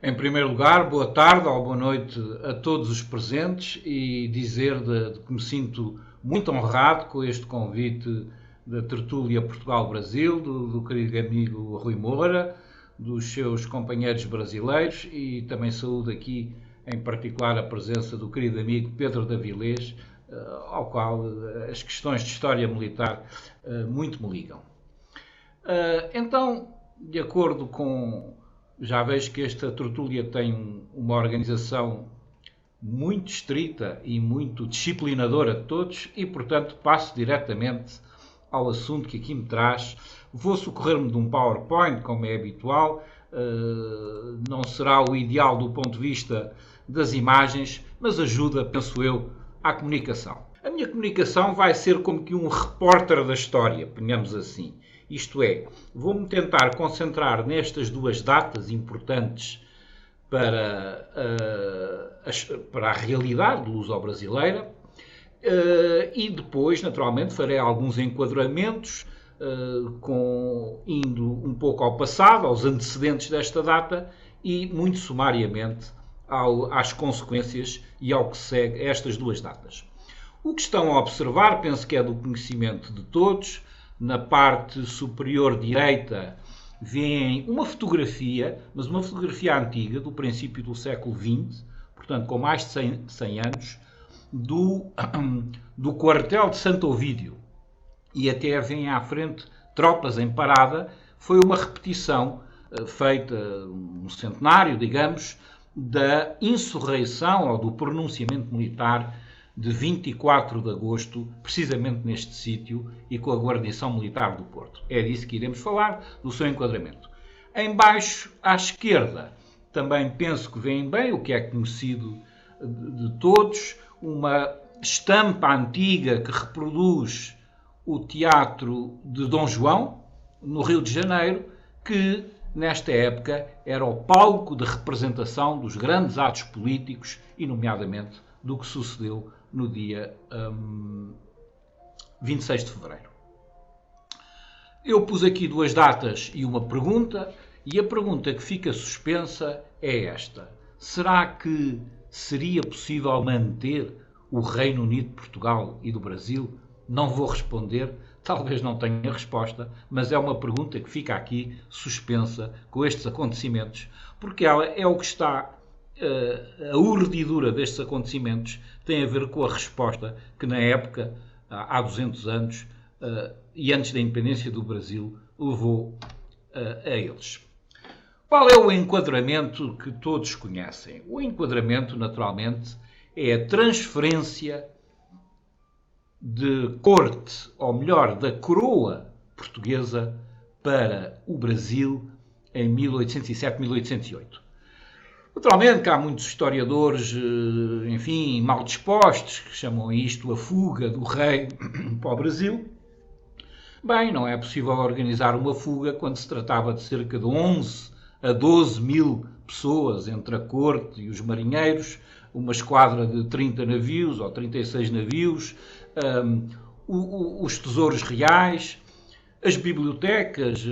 Em primeiro lugar, boa tarde ou boa noite a todos os presentes e dizer que me sinto muito honrado com este convite da Tertúlia Portugal-Brasil, do querido amigo Rui Moura, dos seus companheiros brasileiros e também saúdo aqui em particular a presença do querido amigo Pedro de Avilés, ao qual as questões de história militar muito me ligam. Então, de acordo com... Já vejo que esta tertúlia tem uma organização muito estrita e muito disciplinadora de todos e, portanto, passo diretamente ao assunto que aqui me traz. Vou socorrer-me de um PowerPoint, como é habitual. Não será o ideal do ponto de vista das imagens, mas ajuda, penso eu, à comunicação. A minha comunicação vai ser como que um repórter da história, ponhamos assim. Isto é, vou-me tentar concentrar nestas duas datas importantes para a realidade luso-brasileira e depois, naturalmente, farei alguns enquadramentos indo um pouco ao passado, aos antecedentes desta data e, muito sumariamente, às consequências e ao que segue estas duas datas. O que estão a observar, penso que é do conhecimento de todos. Na parte superior direita vem uma fotografia, mas uma fotografia antiga, do princípio do século XX, portanto com mais de 100 anos, do quartel de Santo Ovídio. E até vem à frente tropas em parada. Foi uma repetição feita no centenário, digamos, da insurreição ou do pronunciamento militar de 24 de agosto, precisamente neste sítio e com a guarnição militar do Porto. É disso que iremos falar, do seu enquadramento. Em baixo, à esquerda, também penso que vem bem o que é conhecido de todos, uma estampa antiga que reproduz o teatro de Dom João, no Rio de Janeiro, que nesta época era o palco de representação dos grandes atos políticos e, nomeadamente, do que sucedeu no dia 26 de fevereiro. Eu pus aqui duas datas e uma pergunta, e a pergunta que fica suspensa é esta. Será que seria possível manter o Reino Unido de Portugal e do Brasil? Não vou responder, talvez não tenha resposta, mas é uma pergunta que fica aqui suspensa com estes acontecimentos, porque ela é o que está... A urdidura destes acontecimentos tem a ver com a resposta que na época, há 200 anos, e antes da independência do Brasil, levou a eles. Qual é o enquadramento que todos conhecem? O enquadramento, naturalmente, é a transferência de corte, ou melhor, da coroa portuguesa para o Brasil em 1807-1808. Naturalmente que há muitos historiadores, enfim, mal dispostos, que chamam isto a fuga do rei para o Brasil. Bem, não é possível organizar uma fuga quando se tratava de cerca de 11 a 12 mil pessoas entre a corte e os marinheiros, uma esquadra de 30 navios ou 36 navios, os tesouros reais, as bibliotecas,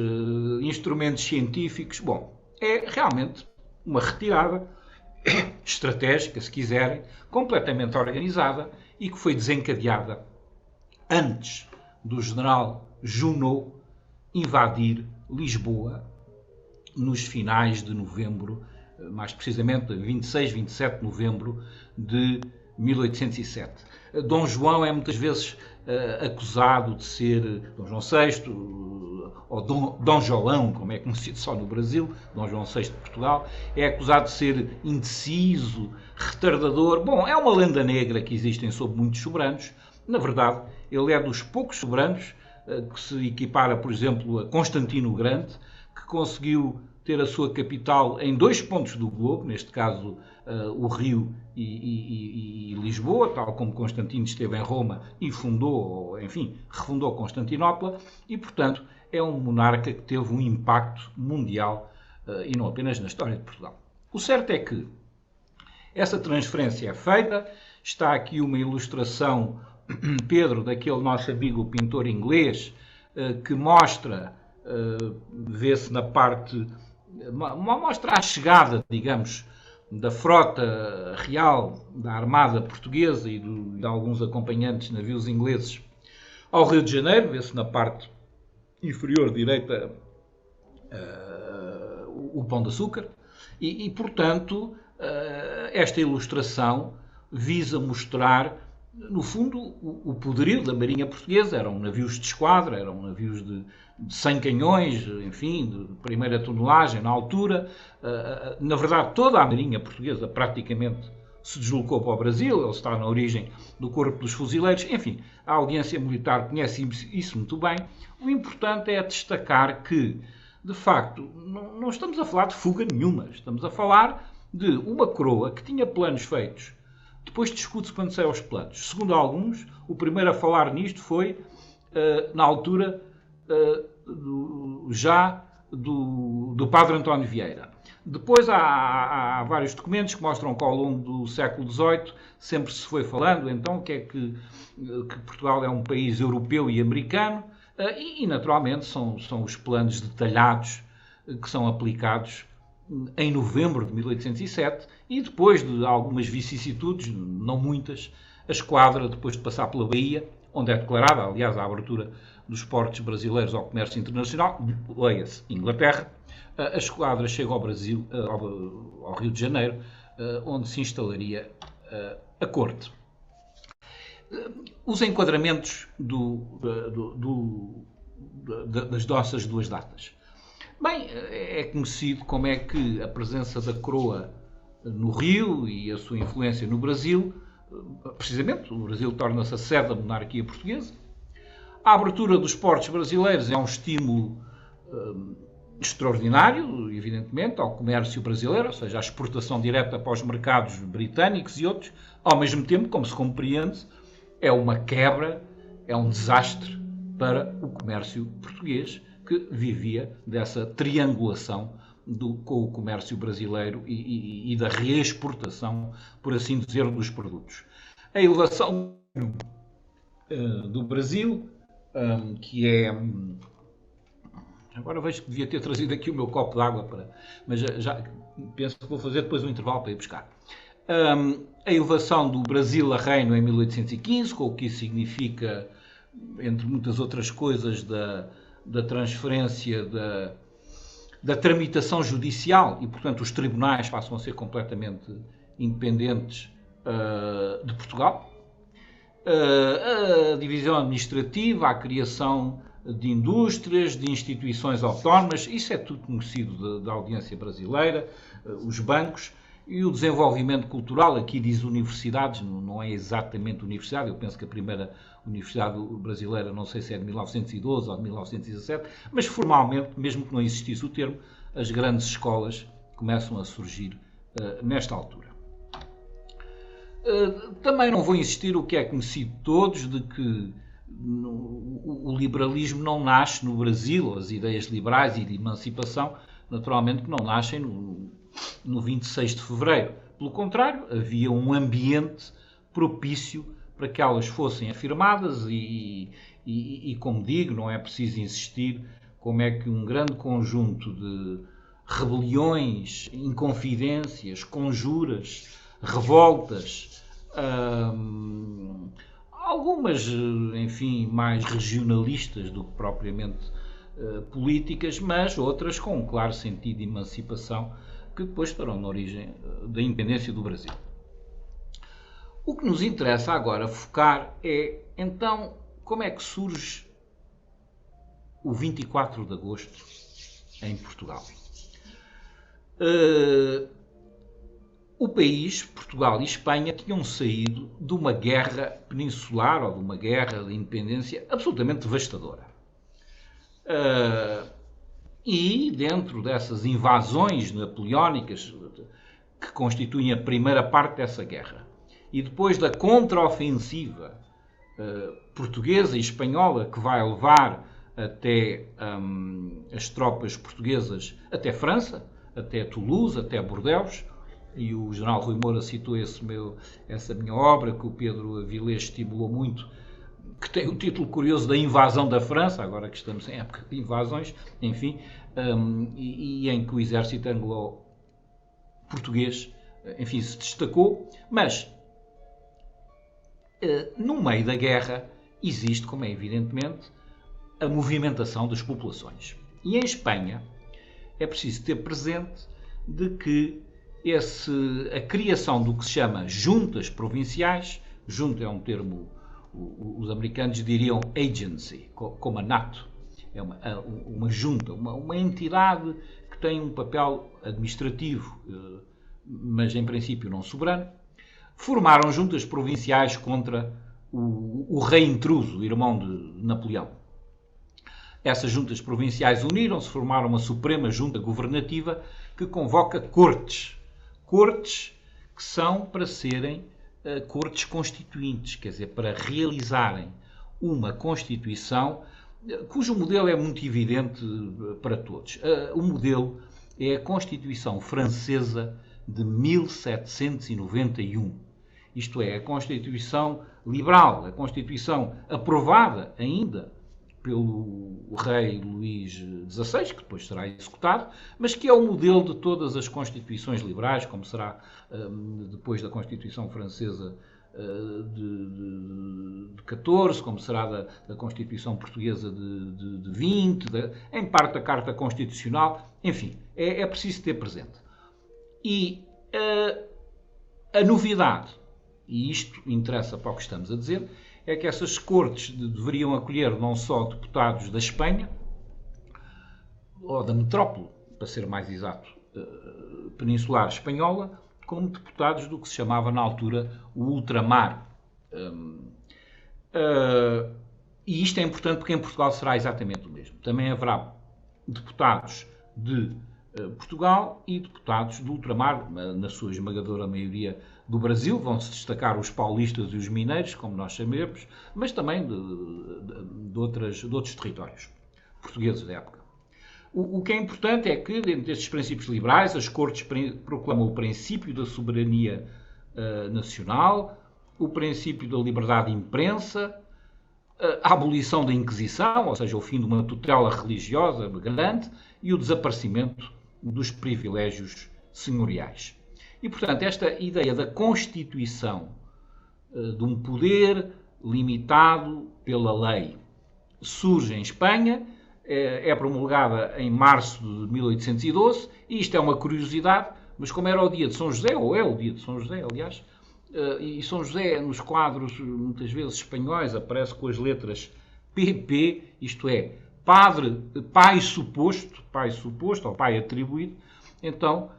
instrumentos científicos. Bom, é realmente uma retirada estratégica, se quiserem, completamente organizada e que foi desencadeada antes do general Junot invadir Lisboa nos finais de novembro, mais precisamente 26, 27 de novembro de 1807. Dom João é muitas vezes acusado de ser Dom João VI, ou Dom João, como é conhecido só no Brasil, Dom João VI de Portugal, é acusado de ser indeciso, retardador. Bom, é uma lenda negra que existem sobre muitos soberanos. Na verdade, ele é dos poucos soberanos que se equipara, por exemplo, a Constantino o Grande, que conseguiu ter a sua capital em 2 pontos do globo, neste caso o Rio e Lisboa, tal como Constantino esteve em Roma e fundou, enfim, refundou Constantinopla, e, portanto, é um monarca que teve um impacto mundial e não apenas na história de Portugal. O certo é que essa transferência é feita. Está aqui uma ilustração, Pedro, daquele nosso amigo pintor inglês, que mostra, vê-se na parte, mostra a chegada, digamos, da frota real da Armada Portuguesa e de alguns acompanhantes navios ingleses ao Rio de Janeiro, vê-se na parte inferior direita o Pão de Açúcar, e portanto, esta ilustração visa mostrar, no fundo, o poderio da Marinha Portuguesa. Eram navios de esquadra, eram navios de 100 canhões, enfim, de primeira tonelagem na altura. Na verdade, toda a Marinha Portuguesa praticamente se deslocou para o Brasil, ele está na origem do Corpo dos Fuzileiros. Enfim, a audiência militar conhece isso muito bem. O importante é destacar que, de facto, não estamos a falar de fuga nenhuma, estamos a falar de uma coroa que tinha planos feitos. Depois discute-se quando saem os planos. Segundo alguns, o primeiro a falar nisto foi, na altura, do padre António Vieira. Depois há vários documentos que mostram que ao longo do século XVIII sempre se foi falando, então, que Portugal é um país europeu e americano, e naturalmente são os planos detalhados que são aplicados em novembro de 1807, e depois de algumas vicissitudes, não muitas, a esquadra, depois de passar pela Bahia, onde é declarada, aliás, a abertura dos portos brasileiros ao comércio internacional, leia-se Inglaterra, a esquadra chega ao Brasil, ao Rio de Janeiro, onde se instalaria a corte. Os enquadramentos das nossas duas datas. Bem, é conhecido como é que a presença da coroa no Rio e a sua influência no Brasil, precisamente, o Brasil torna-se a sede da monarquia portuguesa. A abertura dos portos brasileiros é um estímulo extraordinário, evidentemente, ao comércio brasileiro, ou seja, à exportação direta para os mercados britânicos e outros. Ao mesmo tempo, como se compreende, é uma quebra, é um desastre para o comércio português, que vivia dessa triangulação com o comércio brasileiro e da reexportação, por assim dizer, dos produtos. A elevação do Brasil, que é... Agora vejo que devia ter trazido aqui o meu copo de água, mas já penso que vou fazer depois um intervalo para ir buscar. A elevação do Brasil a reino em 1815, com o que isso significa, entre muitas outras coisas, da transferência da tramitação judicial, e, portanto, os tribunais passam a ser completamente independentes de Portugal. A divisão administrativa, a criação de indústrias, de instituições autónomas, isso é tudo conhecido da audiência brasileira, os bancos, e o desenvolvimento cultural. Aqui diz universidades, não é exatamente universidade, eu penso que a primeira universidade brasileira, não sei se é de 1912 ou de 1917, mas formalmente, mesmo que não existisse o termo, as grandes escolas começam a surgir nesta altura. Também não vou insistir o que é conhecido de todos, de que o liberalismo não nasce no Brasil, as ideias liberais e de emancipação, naturalmente que não nascem no 26 de fevereiro. Pelo contrário, havia um ambiente propício para que elas fossem afirmadas e, como digo, não é preciso insistir como é que um grande conjunto de rebeliões, inconfidências, conjuras, revoltas, algumas, enfim, mais regionalistas do que propriamente políticas, mas outras com um claro sentido de emancipação, que depois estarão na origem da independência do Brasil. O que nos interessa agora focar é, então, como é que surge o 24 de agosto em Portugal. O país, Portugal e Espanha, tinham saído de uma guerra peninsular, ou de uma guerra de independência absolutamente devastadora. E dentro dessas invasões napoleónicas que constituem a primeira parte dessa guerra, e depois da contraofensiva portuguesa e espanhola que vai levar até as tropas portuguesas até França, até Toulouse, até Bordeaux, e o general Rui Moura citou essa minha obra que o Pedro Avilés estimulou muito, que tem o título curioso da invasão da França, agora que estamos em época de invasões, enfim, e em que o exército anglo-português, enfim, se destacou, mas no meio da guerra existe, como é evidentemente, a movimentação das populações. E em Espanha é preciso ter presente de que a criação do que se chama juntas provinciais, junta é um termo, os americanos diriam agency, como a NATO, é uma junta, uma entidade que tem um papel administrativo, mas em princípio não soberano, formaram juntas provinciais contra o rei intruso, o irmão de Napoleão. Essas juntas provinciais uniram-se, formaram uma Suprema Junta Governativa que convoca cortes. Cortes que são para serem cortes constituintes, quer dizer, para realizarem uma Constituição cujo modelo é muito evidente para todos. O modelo é a Constituição Francesa de 1791. Isto é, a Constituição liberal, a Constituição aprovada ainda pelo rei Luís XVI, que depois será executado, mas que é o modelo de todas as constituições liberais, como será depois da Constituição Francesa de 14, como será da Constituição Portuguesa de 20, em parte da Carta Constitucional, enfim, é preciso ter presente. E a novidade, e isto interessa para o que estamos a dizer, é que essas cortes deveriam acolher não só deputados da Espanha, ou da metrópole, para ser mais exato, peninsular espanhola, como deputados do que se chamava na altura o ultramar. E isto é importante porque em Portugal será exatamente o mesmo. Também haverá deputados de Portugal e deputados do ultramar, na sua esmagadora maioria do Brasil. Vão-se destacar os paulistas e os mineiros, como nós sabemos, mas também de outros territórios portugueses da época. O que é importante é que, dentro destes princípios liberais, as Cortes proclamam o princípio da soberania nacional, o princípio da liberdade de imprensa, a abolição da Inquisição, ou seja, o fim de uma tutela religiosa grande, e o desaparecimento dos privilégios senhoriais. E, portanto, esta ideia da constituição de um poder limitado pela lei surge em Espanha, é promulgada em março de 1812, e isto é uma curiosidade, mas como era o dia de São José, ou é o dia de São José, aliás, e São José nos quadros, muitas vezes espanhóis, aparece com as letras PP, isto é, pai suposto, ou pai atribuído, então,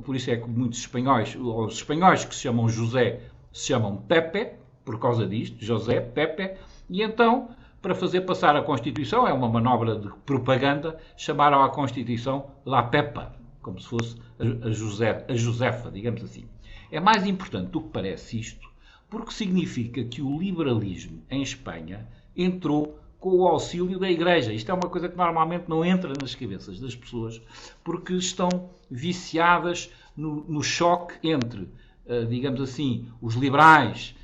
por isso é que muitos espanhóis, ou os espanhóis que se chamam José, se chamam Pepe, por causa disto, José, Pepe, e então, para fazer passar a Constituição, é uma manobra de propaganda, chamaram a Constituição La Pepa, como se fosse a Josefa, digamos assim. É mais importante do que parece isto, porque significa que o liberalismo em Espanha entrou com o auxílio da Igreja. Isto é uma coisa que normalmente não entra nas cabeças das pessoas, porque estão viciadas no choque entre, digamos assim, os liberais,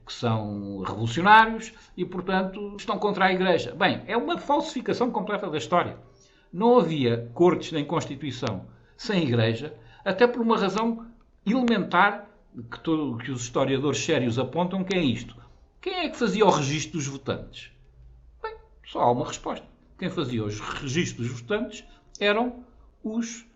que são revolucionários e, portanto, estão contra a Igreja. Bem, é uma falsificação completa da história. Não havia cortes nem Constituição sem Igreja, até por uma razão elementar que os historiadores sérios apontam, que é isto. Quem é que fazia o registro dos votantes? Bem, só há uma resposta. Quem fazia os registros dos votantes eram os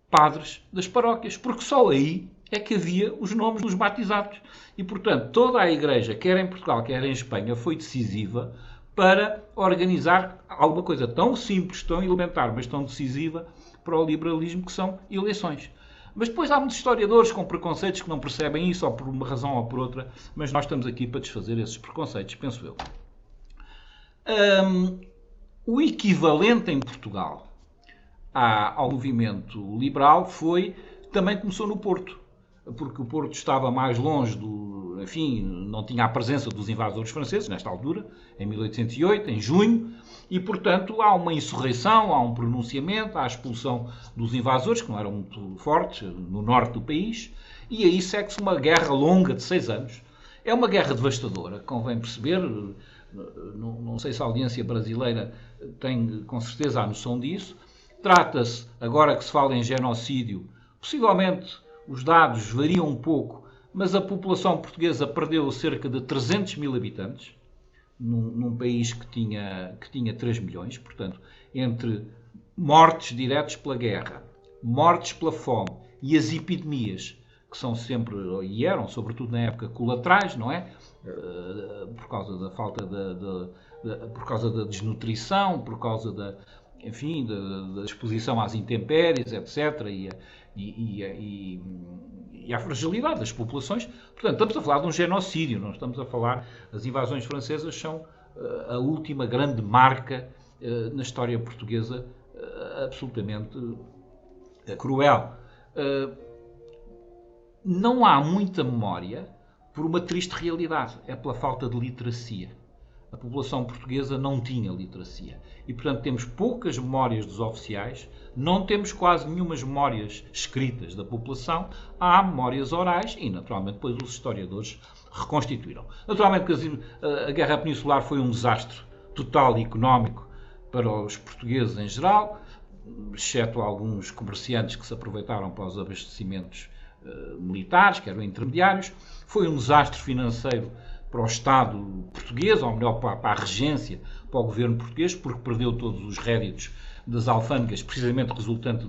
padres das paróquias, porque só aí é que havia os nomes dos batizados. E, portanto, toda a Igreja, quer em Portugal, quer em Espanha, foi decisiva para organizar alguma coisa tão simples, tão elementar, mas tão decisiva para o liberalismo, que são eleições. Mas depois há muitos historiadores com preconceitos que não percebem isso, ou por uma razão ou por outra, mas nós estamos aqui para desfazer esses preconceitos, penso eu. O equivalente em Portugal ao movimento liberal também começou no Porto, porque o Porto estava mais longe enfim, não tinha a presença dos invasores franceses, nesta altura, em 1808, em junho, e, portanto, há uma insurreição, há um pronunciamento, há a expulsão dos invasores, que não eram muito fortes, no norte do país, e aí segue-se uma guerra longa de 6 anos. É uma guerra devastadora, convém perceber, não sei se a audiência brasileira tem com certeza a noção disso. Trata-se, agora que se fala em genocídio, possivelmente os dados variam um pouco, mas a população portuguesa perdeu cerca de 300 mil habitantes, num país que tinha 3 milhões, portanto, entre mortes diretas pela guerra, mortes pela fome e as epidemias, que são sempre, e eram, sobretudo na época, colaterais, não é? Por causa da falta por causa da desnutrição, por causa da exposição às intempéries, etc., e à fragilidade das populações. Portanto, estamos a falar de um genocídio, não estamos a falar... As invasões francesas são a última grande marca na história portuguesa, absolutamente cruel. Não há muita memória por uma triste realidade, é pela falta de literacia. A população portuguesa não tinha literacia. E, portanto, temos poucas memórias dos oficiais, não temos quase nenhumas memórias escritas da população, há memórias orais e, naturalmente, depois os historiadores reconstituíram. Naturalmente que a Guerra Peninsular foi um desastre total e económico para os portugueses em geral, exceto alguns comerciantes que se aproveitaram para os abastecimentos militares, que eram intermediários. Foi um desastre financeiro para o Estado português, ou melhor, para a regência, para o governo português, porque perdeu todos os réditos das alfândegas, precisamente resultante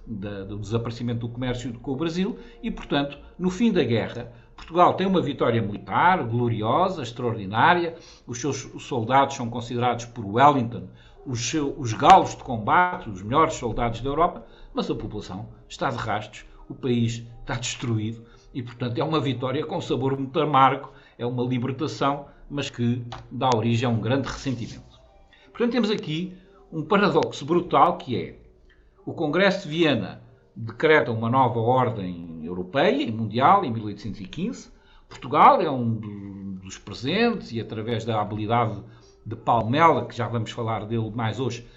do desaparecimento do comércio com o Brasil, e, portanto, no fim da guerra, Portugal tem uma vitória militar gloriosa, extraordinária, os seus soldados são considerados por Wellington os galos de combate, os melhores soldados da Europa, mas a população está de rastos, o país está destruído, e, portanto, é uma vitória com sabor muito amargo, é uma libertação, mas que dá origem a um grande ressentimento. Portanto, temos aqui um paradoxo brutal, que é o Congresso de Viena decreta uma nova ordem europeia e mundial em 1815. Portugal é um dos presentes e, através da habilidade de Palmela, que já vamos falar dele mais hoje,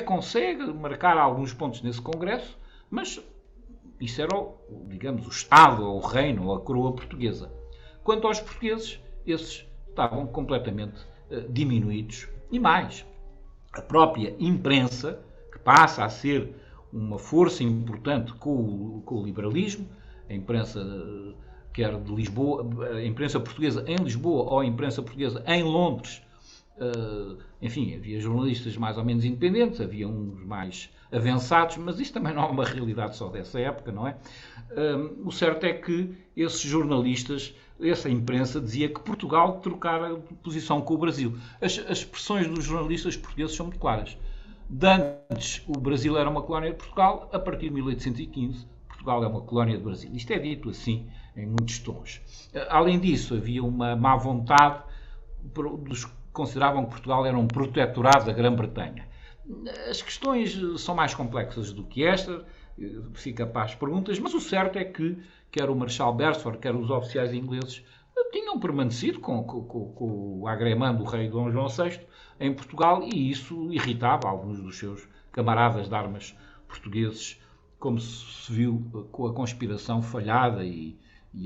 consegue marcar alguns pontos nesse Congresso, mas isso era, digamos, o Estado, ou o Reino, ou a coroa portuguesa. Quanto aos portugueses, esses estavam completamente diminuídos. E mais, a própria imprensa, que passa a ser uma força importante com o liberalismo, a imprensa quer de Lisboa, a imprensa portuguesa em Lisboa ou a imprensa portuguesa em Londres, enfim, havia jornalistas mais ou menos independentes, havia uns mais avançados, mas isso também não é uma realidade só dessa época, não é? O certo é que esses jornalistas, essa imprensa, dizia que Portugal trocara de posição com o Brasil. As expressões dos jornalistas portugueses são muito claras. De antes, o Brasil era uma colónia de Portugal, a partir de 1815, Portugal é uma colónia do Brasil. Isto é dito assim, em muitos tons. Além disso, havia uma má vontade dos que consideravam que Portugal era um protetorado da Grã-Bretanha. As questões são mais complexas do que esta, fica para as perguntas, mas o certo é que quer o Marechal Beresford, quer os oficiais ingleses, tinham permanecido com o agremã do rei Dom João VI em Portugal, e isso irritava alguns dos seus camaradas de armas portugueses, como se viu com a conspiração falhada e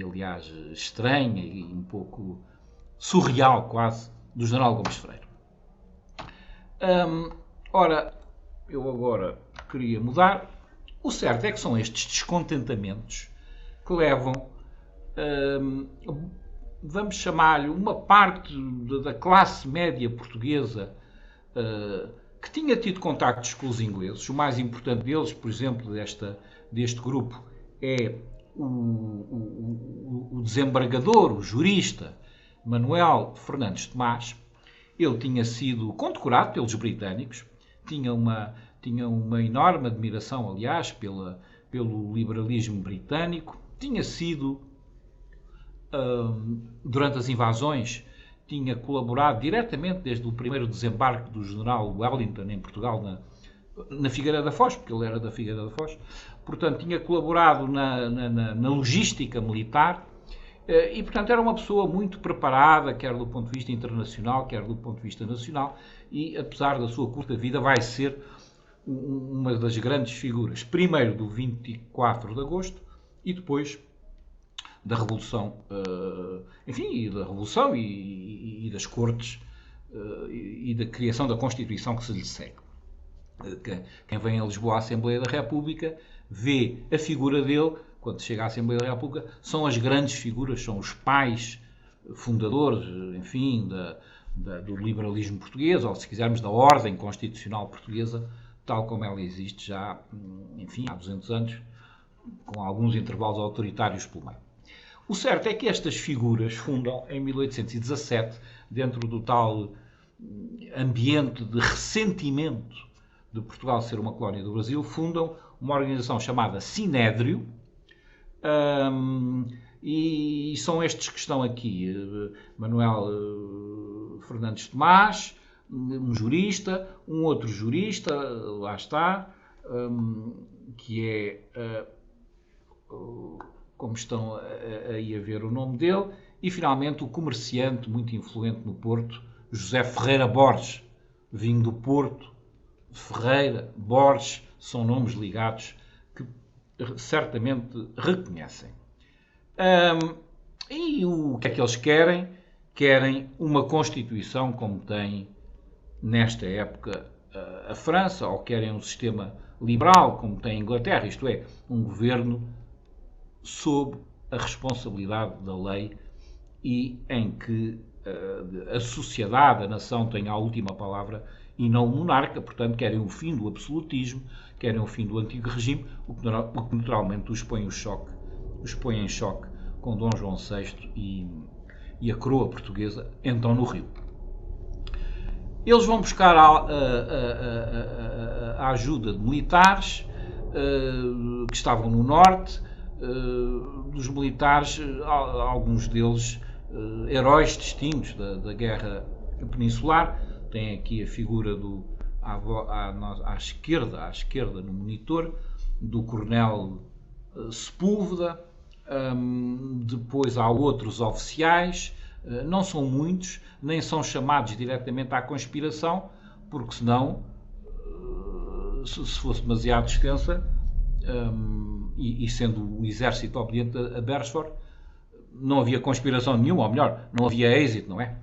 aliás, estranha e um pouco surreal quase, do general Gomes Freire. Ora, eu agora queria mudar. O certo é que são estes descontentamentos que levam, vamos chamar-lhe, uma parte da classe média portuguesa que tinha tido contactos com os ingleses. O mais importante deles, por exemplo, deste grupo, é o desembargador, o jurista, Manuel Fernandes Tomás. Ele tinha sido condecorado pelos britânicos, tinha uma enorme admiração, aliás, pelo liberalismo britânico, tinha sido, durante as invasões, tinha colaborado diretamente desde o primeiro desembarque do general Wellington em Portugal, na Figueira da Foz, porque ele era da Figueira da Foz, portanto tinha colaborado na logística militar e, portanto, era uma pessoa muito preparada, quer do ponto de vista internacional, quer do ponto de vista nacional, e apesar da sua curta vida vai ser uma das grandes figuras, primeiro do 24 de Agosto e depois da Revolução, enfim, da Revolução e das Cortes e da criação da Constituição que se lhe segue. Quem vem a Lisboa à Assembleia da República vê a figura dele, quando chega à Assembleia da República, são as grandes figuras, são os pais fundadores, enfim, do liberalismo português, ou se quisermos da ordem constitucional portuguesa, tal como ela existe já, enfim, há 200 anos, com alguns intervalos autoritários pelo meio. O certo é que estas figuras fundam, em 1817, dentro do tal ambiente de ressentimento de Portugal ser uma colónia do Brasil, fundam uma organização chamada Sinédrio, e são estes que estão aqui: Manuel Fernandes Tomás, um jurista, um outro jurista, lá está, que é, como estão aí a ver o nome dele, e finalmente o comerciante muito influente no Porto, José Ferreira Borges, vindo do Porto. Ferreira, Borges, são nomes ligados que certamente reconhecem. E o que é que eles querem? Querem uma Constituição como tem nesta época a França, ou querem um sistema liberal como tem a Inglaterra, isto é, um governo sob a responsabilidade da lei e em que a sociedade, a nação, tem a última palavra e não o monarca. Portanto, querem o fim do absolutismo, querem o fim do antigo regime, o que naturalmente os põe em choque com Dom João VI e a coroa portuguesa, então no Rio. Eles vão buscar a ajuda de militares que estavam no norte, dos militares, alguns deles heróis distintos da guerra peninsular. Tem aqui a figura à esquerda no monitor, do coronel Sepúlveda. Depois há outros oficiais, não são muitos, nem são chamados diretamente à conspiração, porque senão, se fosse demasiado extensa, e sendo o exército obediente a Beresford, não havia conspiração nenhuma, ou melhor, não havia êxito, não é?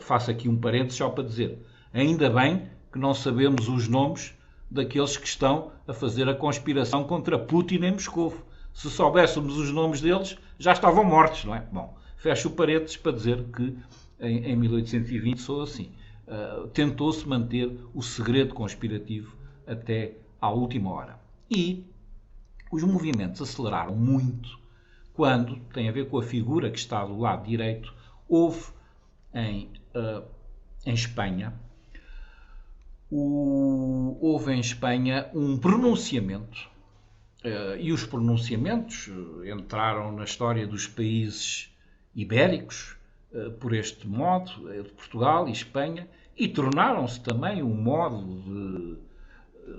Faço aqui um parênteses só para dizer, ainda bem que não sabemos os nomes daqueles que estão a fazer a conspiração contra Putin em Moscovo. Se soubéssemos os nomes deles, já estavam mortos, não é? Bom, fecho o parênteses para dizer que em 1820 sou assim. Tentou-se manter o segredo conspirativo até à última hora. E os movimentos aceleraram muito quando, tem a ver com a figura que está do lado direito, houve em Espanha um pronunciamento, e os pronunciamentos entraram na história dos países ibéricos por este modo, de Portugal e Espanha, e tornaram-se também um modo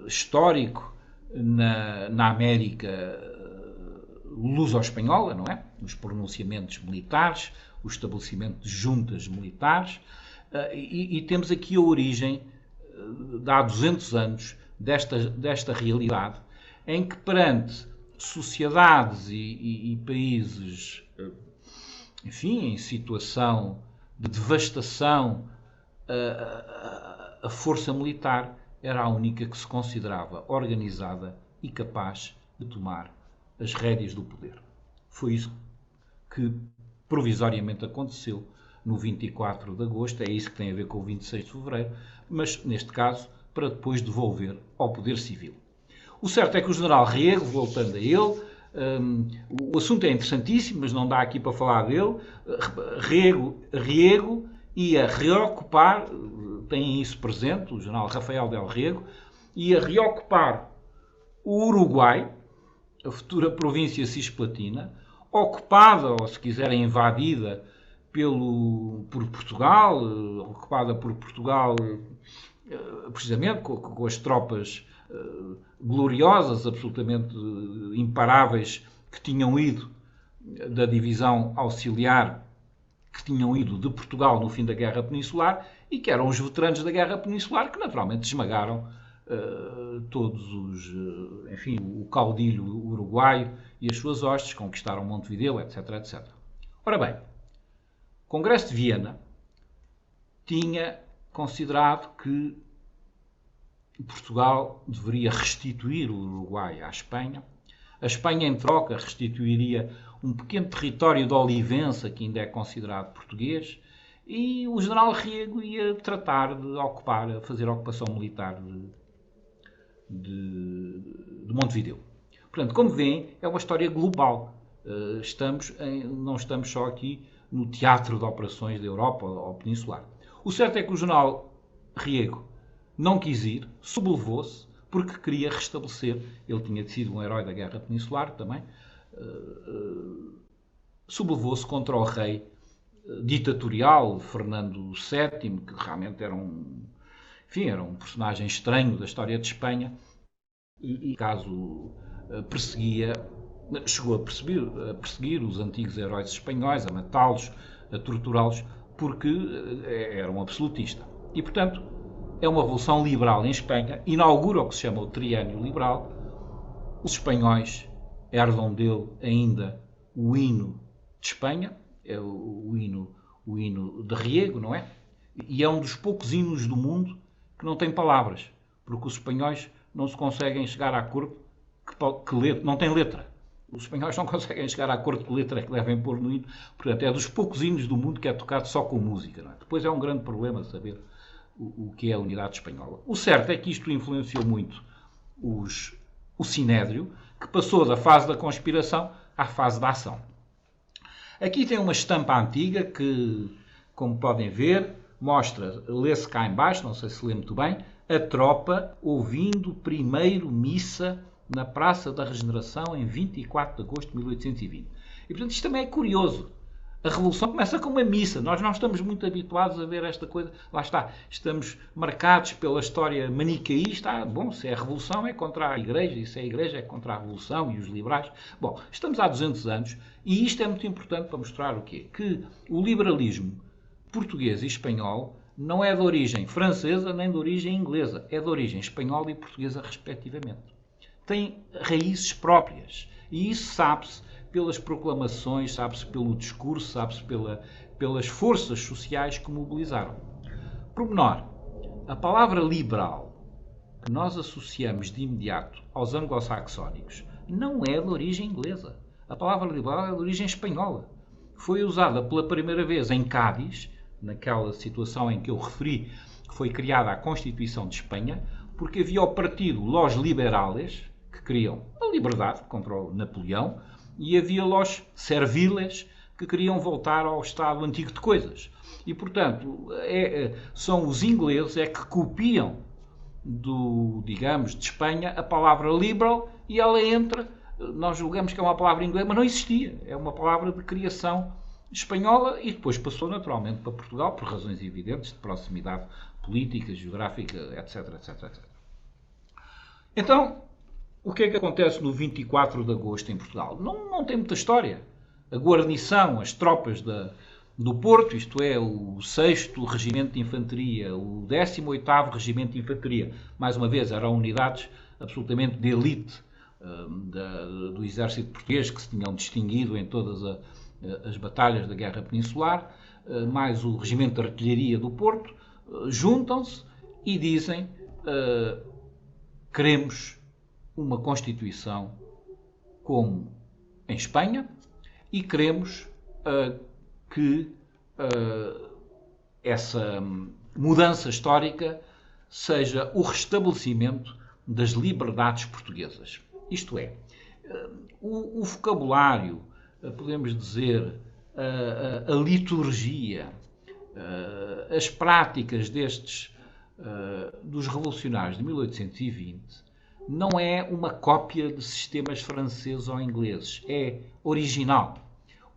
histórico na América luso-espanhola, não é? Os pronunciamentos militares, o estabelecimento de juntas militares, e temos aqui a origem, de há 200 anos, desta realidade, em que perante sociedades e países, enfim, em situação de devastação, a força militar era a única que se considerava organizada e capaz de tomar as rédeas do poder. Foi isso que provisoriamente aconteceu no 24 de agosto, é isso que tem a ver com o 26 de fevereiro, mas neste caso para depois devolver ao poder civil. O certo é que o general Riego, voltando a ele, o assunto é interessantíssimo, mas não dá aqui para falar dele. Riego ia reocupar, tem isso presente, o general Rafael del Riego, ia reocupar o Uruguai, a futura província cisplatina, ocupada, ou se quiserem invadida, por Portugal, ocupada por Portugal, precisamente com as tropas gloriosas, absolutamente imparáveis, que tinham ido da divisão auxiliar, que tinham ido de Portugal no fim da Guerra Peninsular, e que eram os veteranos da Guerra Peninsular que naturalmente esmagaram todos os, enfim, o caudilho uruguaio e as suas hostes, conquistaram Montevideo, etc, etc. Ora bem, o Congresso de Viena tinha considerado que Portugal deveria restituir o Uruguai à Espanha. A Espanha, em troca, restituiria um pequeno território de Olivença, que ainda é considerado português, e o general Riego ia tratar de ocupar, fazer a ocupação militar de Montevideo. Portanto, como veem, é uma história global. Não estamos só aqui no teatro de operações da Europa ou peninsular. O certo é que o general Riego não quis ir, sublevou-se, porque queria restabelecer, ele tinha sido um herói da Guerra Peninsular também, sublevou-se contra o rei ditatorial Fernando VII, que realmente era um personagem estranho da história de Espanha, e caso chegou a perseguir os antigos heróis espanhóis, a matá-los, a torturá-los, porque era um absolutista. E, portanto, é uma revolução liberal em Espanha, inaugura o que se chama o Triênio Liberal. Os espanhóis herdam dele ainda o hino de Espanha, é o hino de Riego, não é? E é um dos poucos hinos do mundo que não tem palavras, porque os espanhóis não se conseguem chegar a acordo não tem letra. Os espanhóis não conseguem chegar a acordo que letra é que devem pôr no hino, portanto é dos poucos hinos do mundo que é tocado só com música, não é? Depois é um grande problema saber o que é a unidade espanhola. O certo é que isto influenciou muito o Sinédrio, que passou da fase da conspiração à fase da ação. Aqui tem uma estampa antiga que, como podem ver, mostra, lê-se cá em baixo, não sei se lê muito bem, a tropa ouvindo primeiro missa na Praça da Regeneração em 24 de agosto de 1820. E, portanto, isto também é curioso. A Revolução começa com uma missa. Nós não estamos muito habituados a ver esta coisa. Lá está. Estamos marcados pela história manicaísta. Bom, se é a Revolução é contra a Igreja, e se é a Igreja é contra a Revolução e os liberais. Bom, estamos há 200 anos e isto é muito importante para mostrar o quê? Que o liberalismo português e espanhol não é de origem francesa nem de origem inglesa. É de origem espanhola e portuguesa, respectivamente. Tem raízes próprias. E isso sabe-se pelas proclamações, sabe-se pelo discurso, sabe-se pelas forças sociais que mobilizaram. Pormenor, a palavra liberal, que nós associamos de imediato aos anglo-saxónicos, não é de origem inglesa. A palavra liberal é de origem espanhola. Foi usada pela primeira vez em Cádiz, naquela situação em que eu referi, que foi criada a Constituição de Espanha, porque havia o partido Los Liberales, que queriam a liberdade contra o Napoleão, e havia los serviles, que queriam voltar ao estado antigo de coisas. E, portanto, são os ingleses que copiam digamos, de Espanha, a palavra liberal, e ela entra, nós julgamos que é uma palavra inglesa, mas não existia. É uma palavra de criação espanhola e depois passou naturalmente para Portugal, por razões evidentes de proximidade política, geográfica, etc, etc, etc. Então, o que é que acontece no 24 de agosto em Portugal? Não tem muita história. A guarnição, as tropas do Porto, isto é, o 6º Regimento de Infantaria, o 18º Regimento de Infantaria, mais uma vez, eram unidades absolutamente de elite do exército português, que se tinham distinguido em todas as batalhas da Guerra Peninsular, mais o Regimento de Artilharia do Porto, juntam-se e dizem queremos uma Constituição como em Espanha e queremos que essa mudança histórica seja o restabelecimento das liberdades portuguesas. Isto é, o vocabulário, podemos dizer, a liturgia, as práticas dos revolucionários de 1820 não é uma cópia de sistemas franceses ou ingleses, é original.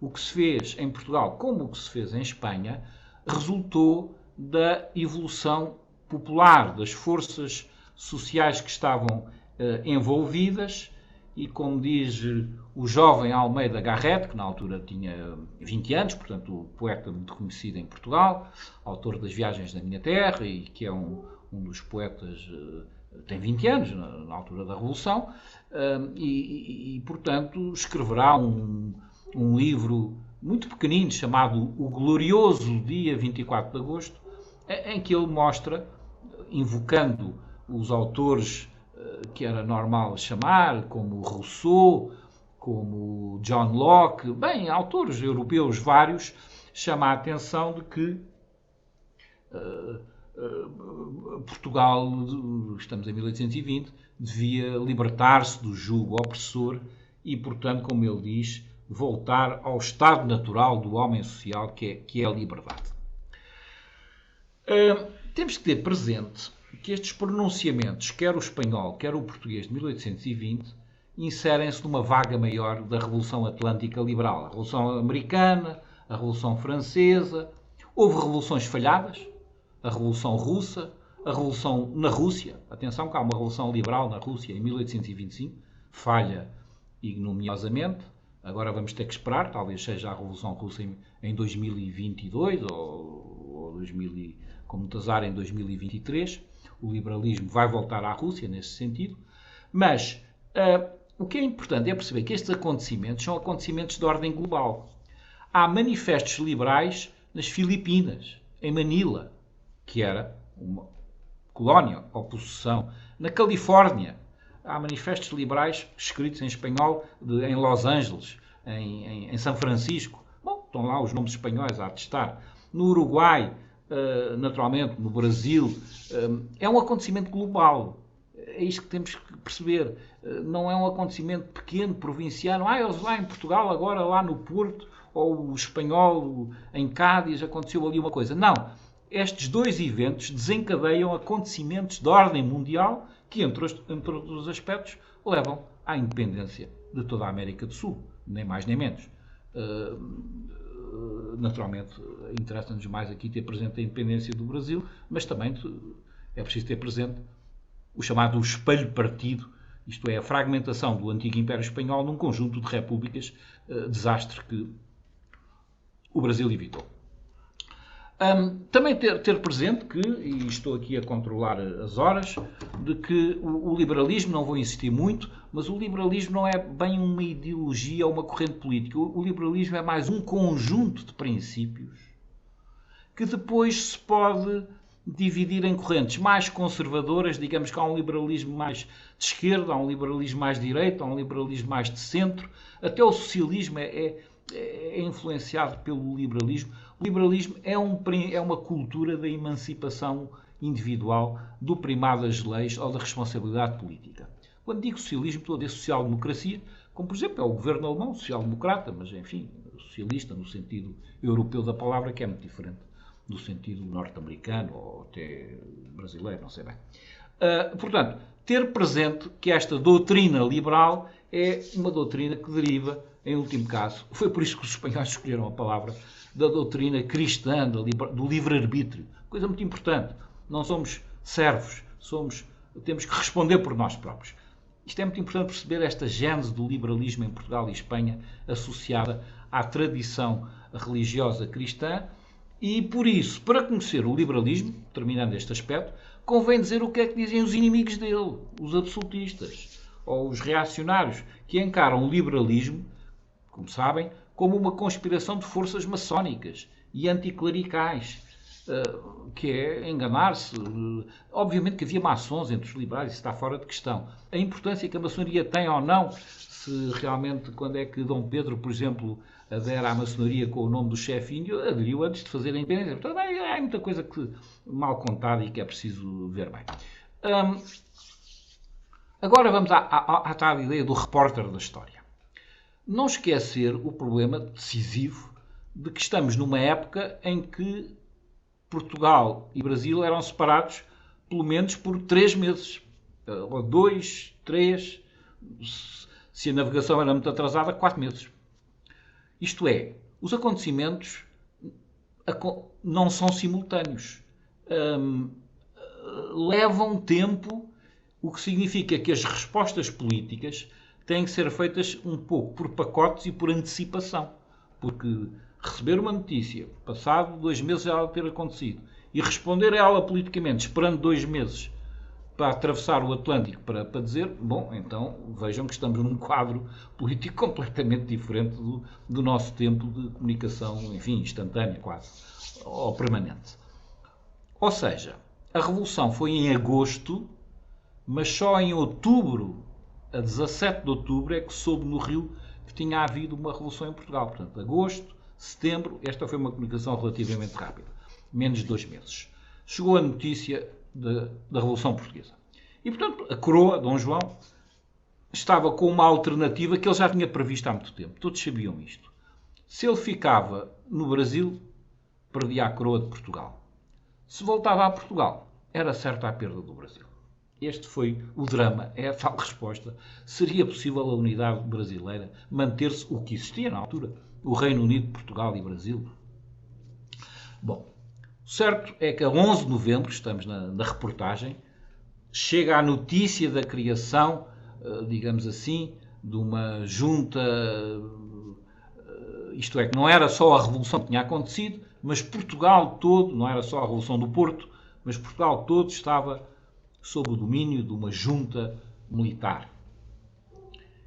o que se fez em Portugal como o que se fez em Espanha resultou da evolução popular, das forças sociais que estavam envolvidas e, como diz o jovem Almeida Garrett, que na altura tinha 20 anos, portanto, o poeta muito conhecido em Portugal, autor das Viagens da Minha Terra e que é um dos poetas, tem 20 anos, na altura da Revolução, portanto, escreverá um livro muito pequenino chamado O Glorioso Dia 24 de Agosto, em que ele mostra, invocando os autores que era normal chamar, como Rousseau, como John Locke, bem, autores europeus vários, chama a atenção de que Portugal, estamos em 1820, devia libertar-se do jugo opressor e, portanto, como ele diz, voltar ao estado natural do homem social, que é a liberdade. Temos que ter presente que estes pronunciamentos, quer o espanhol, quer o português de 1820, inserem-se numa vaga maior da Revolução Atlântica Liberal. A Revolução Americana, a Revolução Francesa, houve revoluções falhadas, a Revolução Russa, a Revolução na Rússia. Atenção que há uma Revolução Liberal na Rússia em 1825, falha ignominiosamente. Agora vamos ter que esperar, talvez seja a Revolução Russa em 2022 ou 2000, com muito azar em 2023. O liberalismo vai voltar à Rússia nesse sentido. Mas o que é importante é perceber que estes acontecimentos são acontecimentos de ordem global. Há manifestos liberais nas Filipinas, em Manila, que era uma colónia ou possessão. Na Califórnia, há manifestos liberais escritos em espanhol em Los Angeles, em São Francisco. Bom, estão lá os nomes espanhóis a atestar. No Uruguai, naturalmente, no Brasil, é um acontecimento global. É isto que temos que perceber. Não é um acontecimento pequeno, provinciano. Eles lá em Portugal, agora lá no Porto, ou o espanhol em Cádiz, aconteceu ali uma coisa. Não. Estes dois eventos desencadeiam acontecimentos de ordem mundial que, entre outros aspectos, levam à independência de toda a América do Sul. Nem mais nem menos. Naturalmente, interessa-nos mais aqui ter presente a independência do Brasil, mas também é preciso ter presente o chamado espelho partido, isto é, a fragmentação do antigo Império Espanhol num conjunto de repúblicas, desastre que o Brasil evitou. Também ter presente que, e estou aqui a controlar as horas, de que o liberalismo, não vou insistir muito, mas o liberalismo não é bem uma ideologia ou uma corrente política. O liberalismo é mais um conjunto de princípios que depois se pode dividir em correntes mais conservadoras, digamos que há um liberalismo mais de esquerda, há um liberalismo mais de direita, há um liberalismo mais de centro, até o socialismo é influenciado pelo liberalismo. O liberalismo é uma cultura da emancipação individual, do primado das leis ou da responsabilidade política. Quando digo socialismo, estou a dizer social-democracia, como por exemplo é o governo alemão, social-democrata, mas enfim, socialista no sentido europeu da palavra, que é muito diferente do sentido norte-americano ou até brasileiro, não sei bem. Portanto, ter presente que esta doutrina liberal é uma doutrina que deriva, em último caso, foi por isso que os espanhóis escolheram a palavra, da doutrina cristã, do livre-arbítrio. Coisa muito importante. Não somos servos, temos que responder por nós próprios. Isto é muito importante perceber esta gênese do liberalismo em Portugal e Espanha associada à tradição religiosa cristã e, por isso, para conhecer o liberalismo, terminando este aspecto, convém dizer o que é que dizem os inimigos dele, os absolutistas ou os reacionários, que encaram o liberalismo, como sabem, como uma conspiração de forças maçónicas e anticlericais, que é enganar-se. Obviamente que havia maçons entre os liberais, isso está fora de questão. A importância que a maçonaria tem ou não, se realmente, quando é que Dom Pedro, por exemplo, adere à maçonaria com o nome do chefe índio, aderiu antes de fazer a independência. Portanto, há muita coisa que mal contada e que é preciso ver bem. Agora vamos à tal ideia do repórter da história. Não esquecer o problema decisivo de que estamos numa época em que Portugal e Brasil eram separados pelo menos por 3 meses. Ou 2, 3, se a navegação era muito atrasada, 4 meses. Isto é, os acontecimentos não são simultâneos. Levam tempo, o que significa que as respostas políticas têm que ser feitas um pouco por pacotes e por antecipação. Porque receber uma notícia, passado 2 meses já ela ter acontecido, e responder a ela politicamente, esperando 2 meses para atravessar o Atlântico para dizer, bom, então vejam que estamos num quadro político completamente diferente do nosso tempo de comunicação, enfim, instantânea quase, ou permanente. Ou seja, a Revolução foi em agosto, mas só em outubro, a 17 de outubro, é que soube no Rio que tinha havido uma Revolução em Portugal. Portanto, agosto, setembro, esta foi uma comunicação relativamente rápida, menos de 2 meses. Chegou a notícia da Revolução Portuguesa. E, portanto, a coroa, Dom João, estava com uma alternativa que ele já tinha previsto há muito tempo. Todos sabiam isto. Se ele ficava no Brasil, perdia a coroa de Portugal. Se voltava a Portugal, era certa a perda do Brasil. Este foi o drama, é a tal resposta. Seria possível a unidade brasileira manter-se o que existia na altura? O Reino Unido, Portugal e Brasil? Bom, certo é que a 11 de novembro, estamos na reportagem, chega a notícia da criação, digamos assim, de uma junta, isto é, que não era só a Revolução que tinha acontecido, mas Portugal todo, não era só a Revolução do Porto, mas Portugal todo estava sob o domínio de uma junta militar.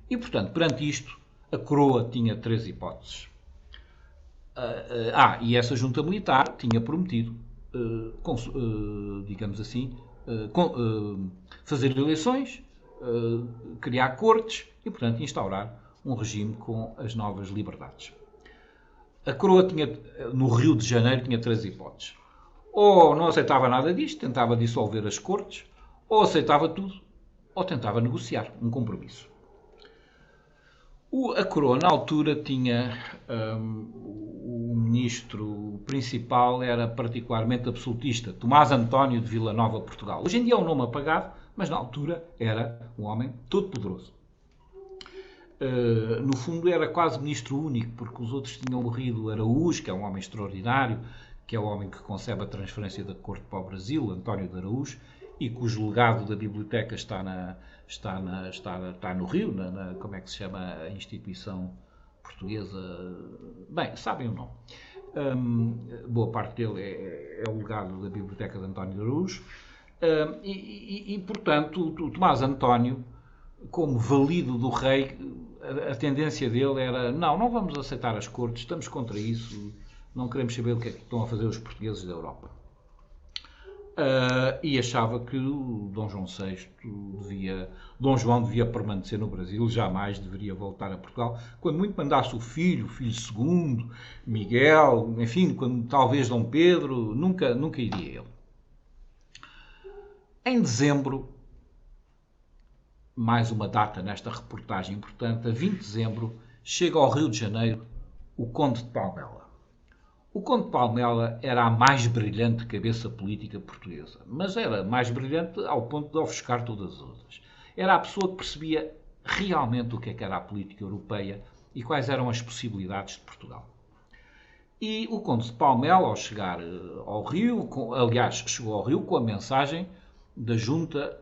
E, portanto, perante isto, a coroa tinha 3 hipóteses. E essa junta militar tinha prometido, digamos assim, fazer eleições, criar cortes e, portanto, instaurar um regime com as novas liberdades. A coroa tinha, no Rio de Janeiro, tinha 3 hipóteses. Ou não aceitava nada disto, tentava dissolver as cortes, ou aceitava tudo, ou tentava negociar um compromisso. A coroa, na altura, tinha o ministro principal, era particularmente absolutista, Tomás António de Vilanova, Portugal. Hoje em dia é um nome apagado, mas na altura era um homem todo poderoso. No fundo era quase ministro único, porque os outros tinham morrido. Araújo, que é um homem extraordinário, que é o homem que concebe a transferência da corte para o Brasil, António de Araújo, e cujo legado da biblioteca está no Rio, como é que se chama a instituição portuguesa? Bem, sabem o nome. Boa parte dele é o legado da biblioteca de António de Araújo. Portanto, o Tomás António, como valido do rei, a tendência dele era, não vamos aceitar as cortes, estamos contra isso, não queremos saber o que é que estão a fazer os portugueses da Europa. E achava que o Dom João devia permanecer no Brasil, jamais deveria voltar a Portugal, quando muito mandasse o filho segundo, Miguel, enfim, quando talvez Dom Pedro, nunca iria ele. Em dezembro, mais uma data nesta reportagem importante, a 20 de dezembro, chega ao Rio de Janeiro o Conde de Palmela. O Conde de Palmela era a mais brilhante cabeça política portuguesa, mas era mais brilhante ao ponto de ofuscar todas as outras. Era a pessoa que percebia realmente o que era a política europeia e quais eram as possibilidades de Portugal. E o Conde de Palmela, ao chegar ao Rio, aliás, chegou ao Rio com a mensagem da Junta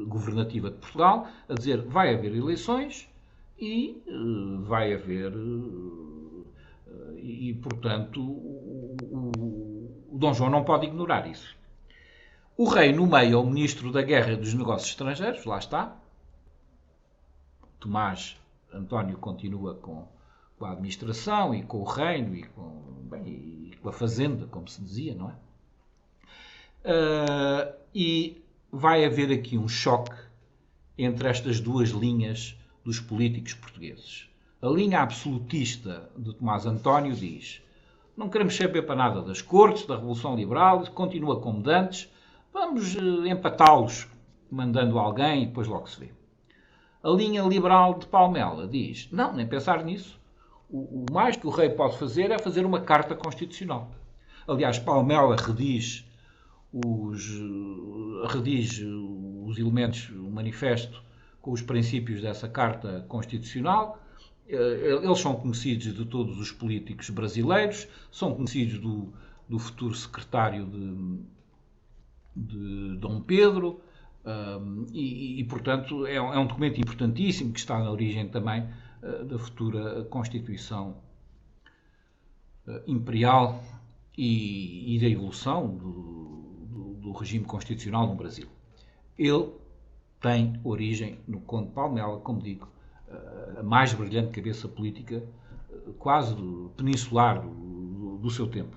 Governativa de Portugal, a dizer vai haver eleições e vai haver... E, portanto, o Dom João não pode ignorar isso. O rei nomeia o Ministro da Guerra e dos Negócios Estrangeiros, lá está. Tomás António continua com a administração e com o reino e com a fazenda, como se dizia, não é? E vai haver aqui um choque entre estas duas linhas dos políticos portugueses. A linha absolutista de Tomás António diz: não queremos saber para nada das cortes, da Revolução Liberal, continua como dantes, vamos empatá-los mandando alguém e depois logo se vê. A linha liberal de Palmela diz: não, nem pensar nisso. O mais que o rei pode fazer é fazer uma carta constitucional. Aliás, Palmela rediz os elementos, o manifesto com os princípios dessa carta constitucional, Eles são conhecidos de todos os políticos brasileiros, são conhecidos do futuro secretário de Dom Pedro, portanto, é um documento importantíssimo que está na origem também da futura Constituição Imperial e da evolução do regime constitucional no Brasil. Ele tem origem no Conde Palmela, como digo, a mais brilhante cabeça política quase peninsular do seu tempo.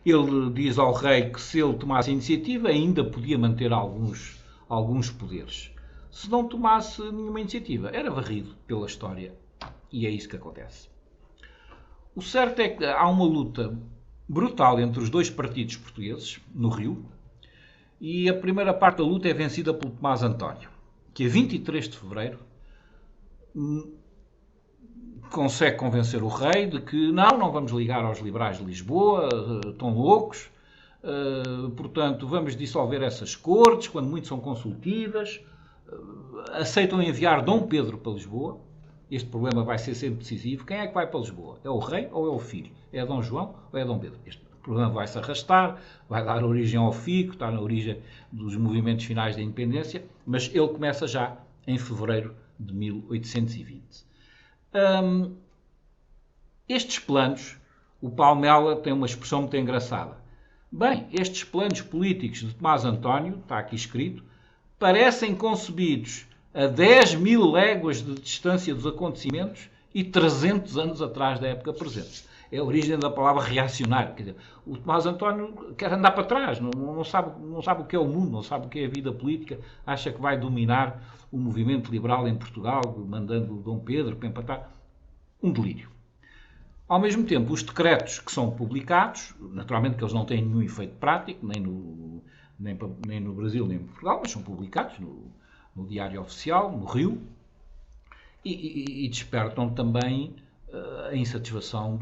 Ele diz ao rei que se ele tomasse a iniciativa ainda podia manter alguns poderes. Se não tomasse nenhuma iniciativa, era varrido pela história. E é isso que acontece. O certo é que há uma luta brutal entre os dois partidos portugueses, no Rio, e a primeira parte da luta é vencida por Tomás António, que a 23 de fevereiro consegue convencer o rei de que não vamos ligar aos liberais de Lisboa, estão loucos, portanto vamos dissolver essas cortes, quando muito são consultivas, aceitam enviar Dom Pedro para Lisboa. Este problema vai ser sempre decisivo. Quem é que vai para Lisboa? É o rei ou é o filho? É Dom João ou é Dom Pedro? Este problema vai se arrastar, vai dar origem ao FICO, está na origem dos movimentos finais da independência, mas ele começa já em fevereiro de 1820. Estes planos, o Palmela tem uma expressão muito engraçada. Bem, estes planos políticos de Tomás António, está aqui escrito, parecem concebidos a 10.000 léguas de distância dos acontecimentos e 300 anos atrás da época presente. É a origem da palavra reacionário. Quer dizer, o Tomás António quer andar para trás, não sabe o que é o mundo, não sabe o que é a vida política, acha que vai dominar o movimento liberal em Portugal, mandando Dom Pedro para empatar. Um delírio. Ao mesmo tempo, os decretos que são publicados, naturalmente que eles não têm nenhum efeito prático, nem no Brasil nem em Portugal, mas são publicados no Diário Oficial, no Rio, e despertam também a insatisfação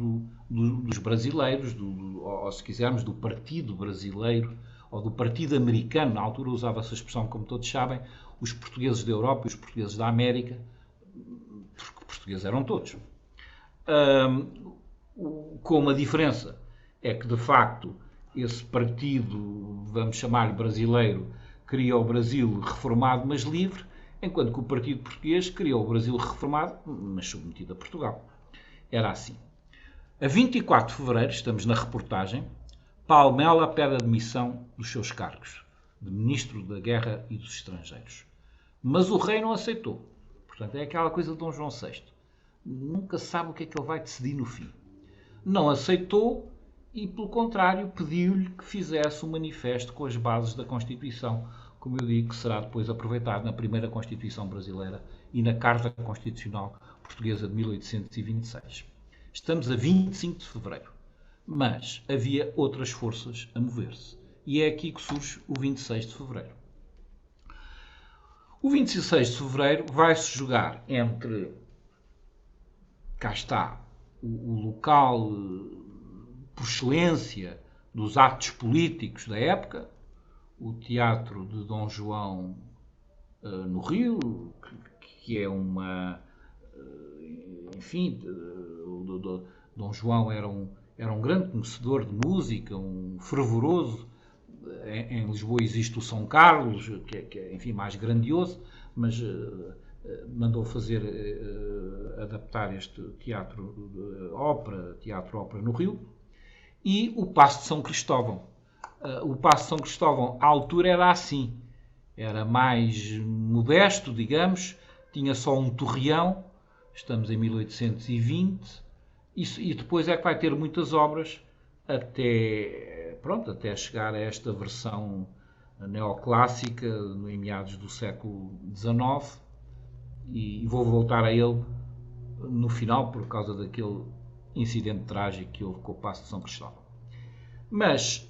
dos brasileiros, ou se quisermos, do Partido Brasileiro, ou do Partido Americano. Na altura usava essa expressão, como todos sabem, os portugueses da Europa e os portugueses da América, porque portugueses eram todos. Com uma diferença, é que de facto esse partido, vamos chamar-lhe brasileiro, queria o Brasil reformado mas livre, enquanto que o partido português queria o Brasil reformado mas submetido a Portugal. Era assim. A 24 de fevereiro, estamos na reportagem, Palmela pede a demissão dos seus cargos de Ministro da Guerra e dos Estrangeiros. Mas o rei não aceitou. Portanto, é aquela coisa de Dom João VI. Nunca sabe o que é que ele vai decidir no fim. Não aceitou e, pelo contrário, pediu-lhe que fizesse um manifesto com as bases da Constituição, como eu digo, que será depois aproveitado na primeira Constituição brasileira e na Carta Constitucional Portuguesa de 1826. Estamos a 25 de fevereiro, mas havia outras forças a mover-se. E é aqui que surge o 26 de fevereiro. O 26 de fevereiro vai-se jogar entre, cá está, o local por excelência dos atos políticos da época, o Teatro de Dom João no Rio, que é uma... Enfim, Dom João era um grande conhecedor de música, um fervoroso. Em Lisboa existe o São Carlos, que é enfim, mais grandioso, mas mandou fazer, adaptar este teatro-ópera no Rio, e o Paço de São Cristóvão. O Paço de São Cristóvão, à altura, era assim. Era mais modesto, digamos, tinha só um torreão, estamos em 1820, e depois é que vai ter muitas obras até chegar a esta versão neoclássica em meados do século XIX, e vou voltar a ele no final por causa daquele incidente trágico que houve com o Paço de São Cristóvão. Mas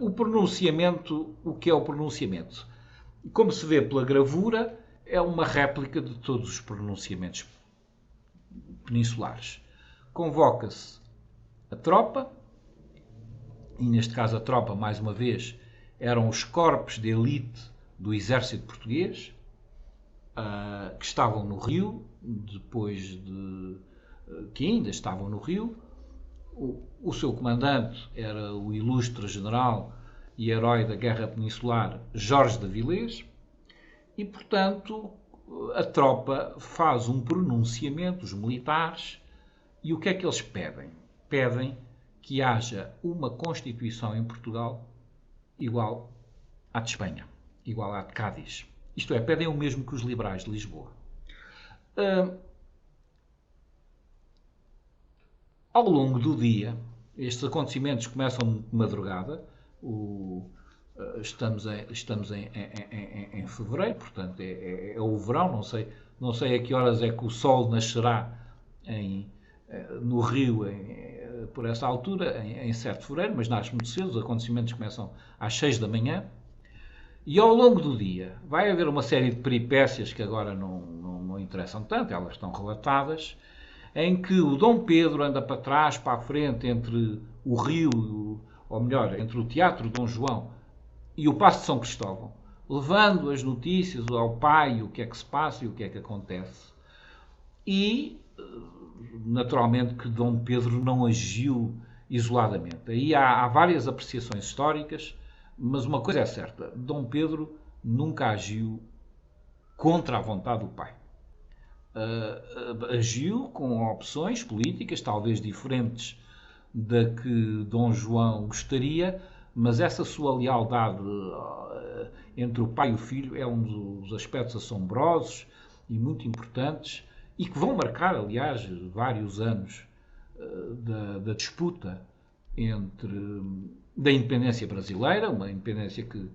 o pronunciamento, o que é o pronunciamento? Como se vê pela gravura, é uma réplica de todos os pronunciamentos peninsulares. Convoca-se a tropa, e neste caso a tropa, mais uma vez, eram os corpos de elite do exército português, que estavam no Rio, depois de que ainda estavam no Rio. O seu comandante era o ilustre general e herói da Guerra Peninsular Jorge de Avilés e, portanto, a tropa faz um pronunciamento, os militares, e o que é que eles pedem? Pedem que haja uma Constituição em Portugal igual à de Espanha, igual à de Cádiz. Isto é, pedem o mesmo que os liberais de Lisboa. Ao longo do dia, estes acontecimentos começam de madrugada, estamos em fevereiro, portanto é o verão, não sei a que horas é que o sol nascerá no Rio por essa altura, em 7 de fevereiro, mas nasce muito cedo, os acontecimentos começam às 6 da manhã, e ao longo do dia vai haver uma série de peripécias que agora não interessam tanto, elas estão relatadas, em que o Dom Pedro anda para trás, para a frente, entre o Rio, ou melhor, entre o Teatro Dom João e o Paço de São Cristóvão, levando as notícias ao pai, o que é que se passa e o que é que acontece. E, naturalmente, que Dom Pedro não agiu isoladamente. Aí há várias apreciações históricas, mas uma coisa é certa, Dom Pedro nunca agiu contra a vontade do pai. Agiu com opções políticas, talvez diferentes da que Dom João gostaria, mas essa sua lealdade entre o pai e o filho é um dos aspectos assombrosos e muito importantes e que vão marcar, aliás, vários anos da disputa da independência brasileira, uma independência que,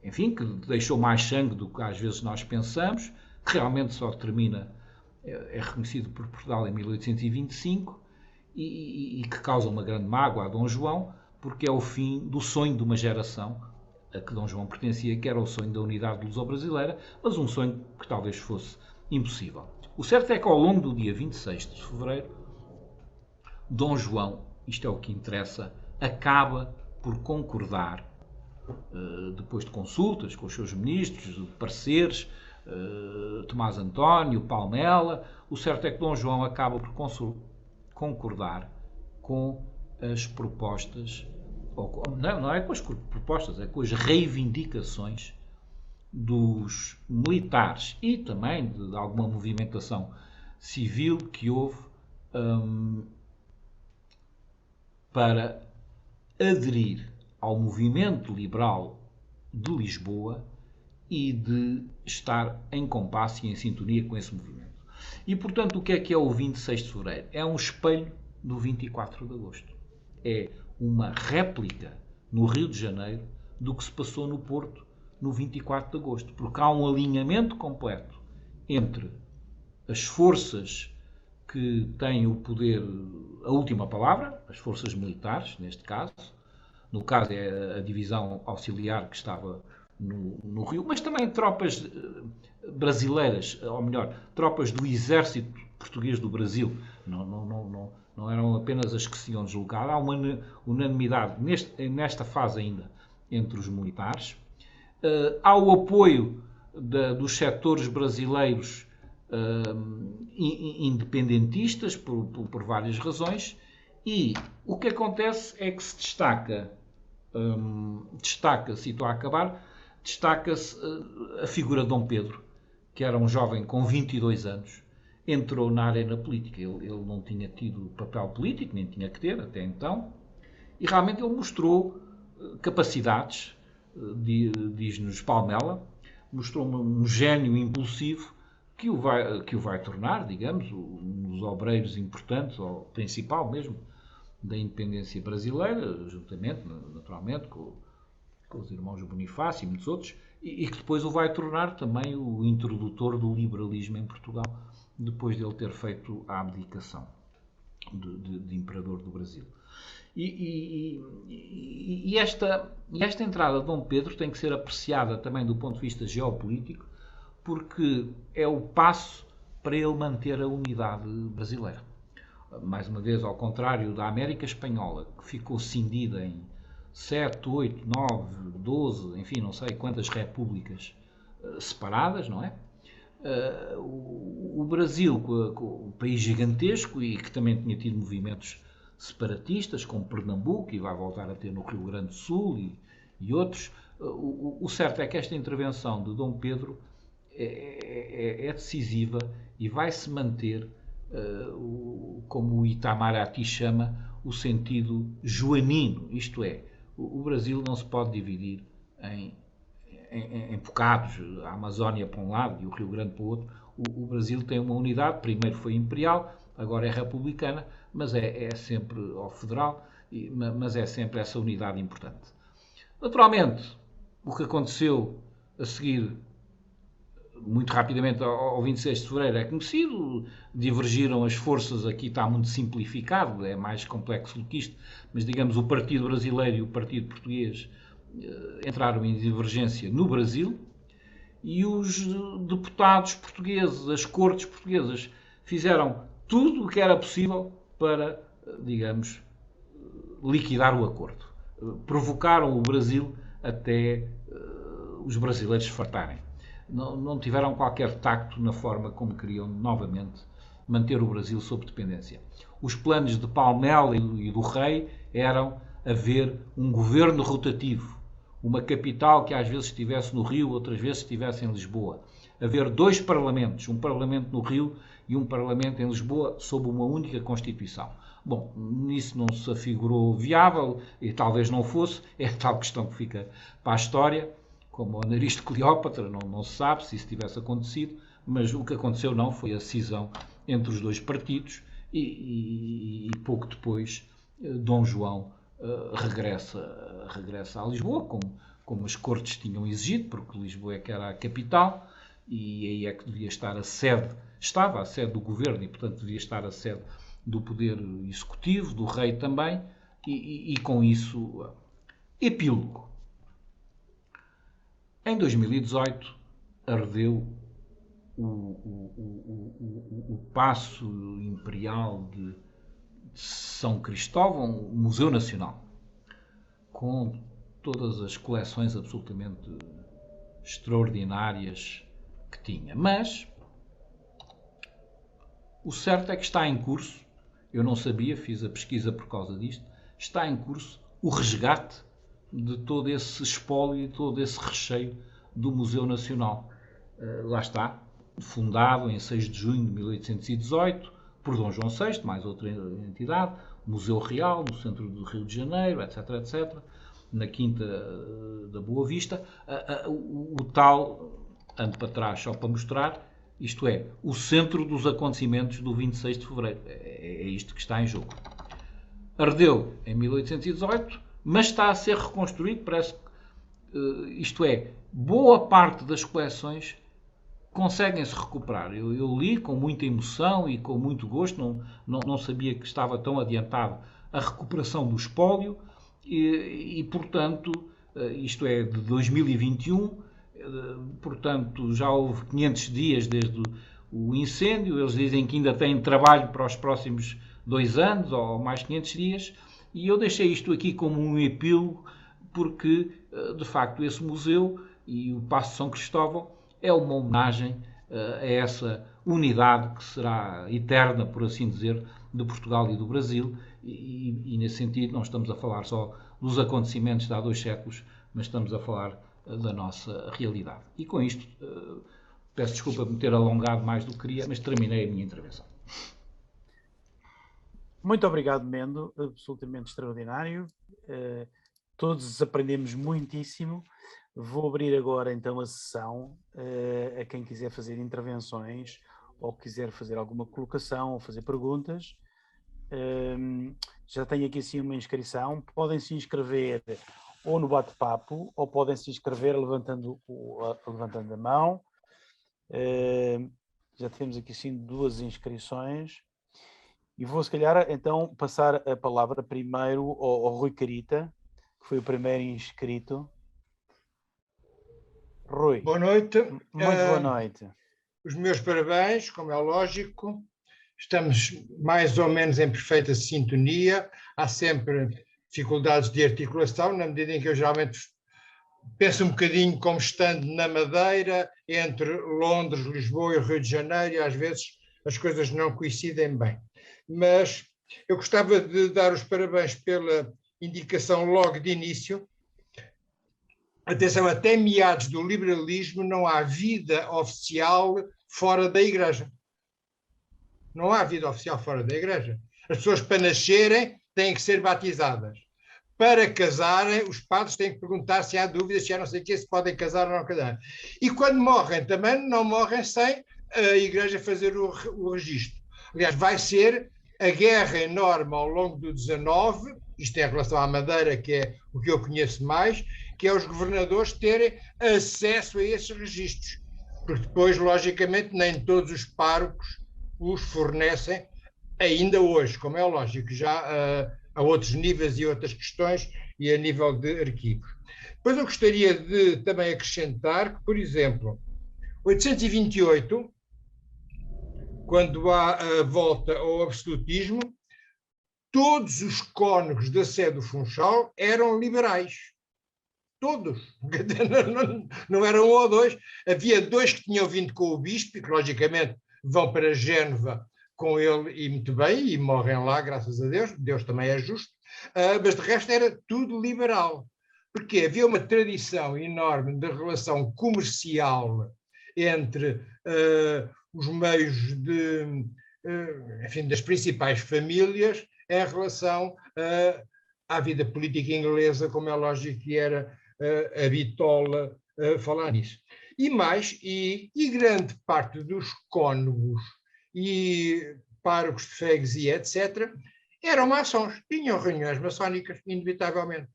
enfim, que deixou mais sangue do que às vezes nós pensamos, que realmente só termina, é reconhecido por Portugal em 1825 e que causa uma grande mágoa a Dom João, porque é o fim do sonho de uma geração a que Dom João pertencia, que era o sonho da unidade luso-brasileira, mas um sonho que talvez fosse impossível. O certo é que ao longo do dia 26 de fevereiro, Dom João, isto é o que interessa, acaba por concordar, depois de consultas com os seus ministros, de pareceres, Tomás António, Palmela, o certo é que Dom João acaba por concordar com as propostas, não é com as propostas, é com as reivindicações dos militares e também de alguma movimentação civil que houve para aderir ao movimento liberal de Lisboa e de estar em compasso e em sintonia com esse movimento. E, portanto, o que é o 26 de fevereiro? É um espelho do 24 de agosto. É uma réplica no Rio de Janeiro do que se passou no Porto no 24 de agosto, porque há um alinhamento completo entre as forças que têm o poder, a última palavra, as forças militares, neste caso, no caso é a divisão auxiliar que estava no Rio, mas também tropas brasileiras, ou melhor, tropas do exército português do Brasil, não eram apenas as que se iam deslocar, há uma unanimidade nesta fase ainda entre os militares, há o apoio dos setores brasileiros independentistas por várias razões e o que acontece é que se destaca-se, e estou a acabar, destaca-se a figura de Dom Pedro, que era um jovem com 22 anos, entrou na arena política. Ele não tinha tido papel político, nem tinha que ter até então, e realmente ele mostrou capacidades, diz-nos Palmela, mostrou um gênio impulsivo que o vai tornar, digamos, um dos obreiros importantes, ou principal mesmo, da independência brasileira, juntamente, naturalmente, com os irmãos Bonifácio e muitos outros, e que depois o vai tornar também o introdutor do liberalismo em Portugal, depois de ele ter feito a abdicação de imperador do Brasil. E esta entrada de Dom Pedro tem que ser apreciada também do ponto de vista geopolítico, porque é o passo para ele manter a unidade brasileira. Mais uma vez, ao contrário da América Espanhola, que ficou cindida em 7, 8, 9, 12, enfim, não sei quantas repúblicas separadas, não é? O Brasil, com o país gigantesco e que também tinha tido movimentos separatistas, como Pernambuco, e vai voltar a ter no Rio Grande do Sul e outros, o certo é que esta intervenção de Dom Pedro é decisiva e vai-se manter, como o Itamaraty chama, o sentido joanino, isto é, o Brasil não se pode dividir em bocados, a Amazónia para um lado e o Rio Grande para o outro. O Brasil tem uma unidade, primeiro foi imperial, agora é republicana, mas é sempre, ou federal, mas é sempre essa unidade importante. Naturalmente, o que aconteceu a seguir, muito rapidamente, ao 26 de fevereiro é conhecido, divergiram as forças, aqui está muito simplificado, é mais complexo do que isto, mas digamos o Partido Brasileiro e o Partido Português entraram em divergência no Brasil e os deputados portugueses, as cortes portuguesas, fizeram tudo o que era possível para, digamos, liquidar o acordo. Provocaram o Brasil até os brasileiros se fartarem. Não tiveram qualquer tacto na forma como queriam novamente manter o Brasil sob dependência. Os planos de Palmela e do Rei eram haver um governo rotativo, uma capital que às vezes estivesse no Rio, outras vezes estivesse em Lisboa. Haver dois parlamentos, um parlamento no Rio e um parlamento em Lisboa, sob uma única Constituição. Bom, nisso não se afigurou viável, e talvez não fosse, é tal questão que fica para a história, como o nariz de Cleópatra, não se sabe se isso tivesse acontecido, mas o que aconteceu não foi a cisão entre os dois partidos e pouco depois Dom João regressa a Lisboa, como as cortes tinham exigido, porque Lisboa é que era a capital e aí é que devia estar a sede, estava a sede do governo e, portanto, devia estar a sede do poder executivo, do rei também, e com isso, epílogo. Em 2018, ardeu o Paço Imperial de São Cristóvão, o Museu Nacional, com todas as coleções absolutamente extraordinárias que tinha. Mas o certo é que está em curso, eu não sabia, fiz a pesquisa por causa disto, está em curso o resgate de todo esse espólio e todo esse recheio do Museu Nacional. Lá está, fundado em 6 de junho de 1818 por Dom João VI, mais outra entidade, Museu Real, no centro do Rio de Janeiro, etc, etc, na Quinta da Boa Vista, o tal, ando para trás só para mostrar, isto é, o centro dos acontecimentos do 26 de fevereiro. É isto que está em jogo. Ardeu em 1818, mas está a ser reconstruído, parece que, isto é, boa parte das coleções conseguem-se recuperar. Eu li com muita emoção e com muito gosto, não sabia que estava tão adiantado a recuperação do espólio e portanto, isto é de 2021, portanto já houve 500 dias desde o incêndio, eles dizem que ainda têm trabalho para os próximos 2 anos ou mais 500 dias, e eu deixei isto aqui como um epílogo porque, de facto, esse museu e o Paço de São Cristóvão é uma homenagem a essa unidade que será eterna, por assim dizer, de Portugal e do Brasil, e nesse sentido não estamos a falar só dos acontecimentos de há 2 séculos, mas estamos a falar da nossa realidade. E com isto, peço desculpa por me ter alongado mais do que queria, mas terminei a minha intervenção. Muito obrigado, Mendo, absolutamente extraordinário. Todos aprendemos muitíssimo. Vou abrir agora então a sessão a quem quiser fazer intervenções ou quiser fazer alguma colocação ou fazer perguntas. Já tenho aqui assim uma inscrição. Podem se inscrever ou no bate-papo ou podem se inscrever levantando a mão. Já temos aqui sim 2 inscrições. E vou, se calhar, então, passar a palavra primeiro ao Rui Carita, que foi o primeiro inscrito. Rui. Boa noite. Muito boa noite. Os meus parabéns, como é lógico. Estamos mais ou menos em perfeita sintonia. Há sempre dificuldades de articulação, na medida em que eu geralmente penso um bocadinho como estando na Madeira, entre Londres, Lisboa e Rio de Janeiro, e às vezes as coisas não coincidem bem. Mas eu gostava de dar os parabéns pela indicação logo de início. Atenção, até meados do liberalismo não há vida oficial fora da Igreja. Não há vida oficial fora da Igreja. As pessoas, para nascerem, têm que ser batizadas. Para casarem, os padres têm que perguntar se há dúvidas, se há não sei o quê, se podem casar ou não casar. E quando morrem, também não morrem sem a Igreja fazer o registro. Aliás, vai ser a guerra enorme ao longo do XIX, isto é em relação à Madeira, que é o que eu conheço mais, que é os governadores terem acesso a esses registros. Porque depois, logicamente, nem todos os párocos os fornecem ainda hoje, como é lógico, já a outros níveis e outras questões e a nível de arquivos. Depois eu gostaria de também acrescentar que, por exemplo, 828, quando há a volta ao absolutismo, todos os cônegos da Sé do Funchal eram liberais. Todos. Não eram um ou dois. Havia dois que tinham vindo com o bispo, e que logicamente vão para Génova com ele e muito bem, e morrem lá, graças a Deus. Deus também é justo. Mas de resto era tudo liberal. Porque havia uma tradição enorme de relação comercial entre os meios enfim, das principais famílias em relação à vida política inglesa, como é lógico que era a bitola falar nisso. E mais, e grande parte dos cônegos e párocos de freguesia, etc., eram maçons, tinham reuniões maçónicas, inevitavelmente.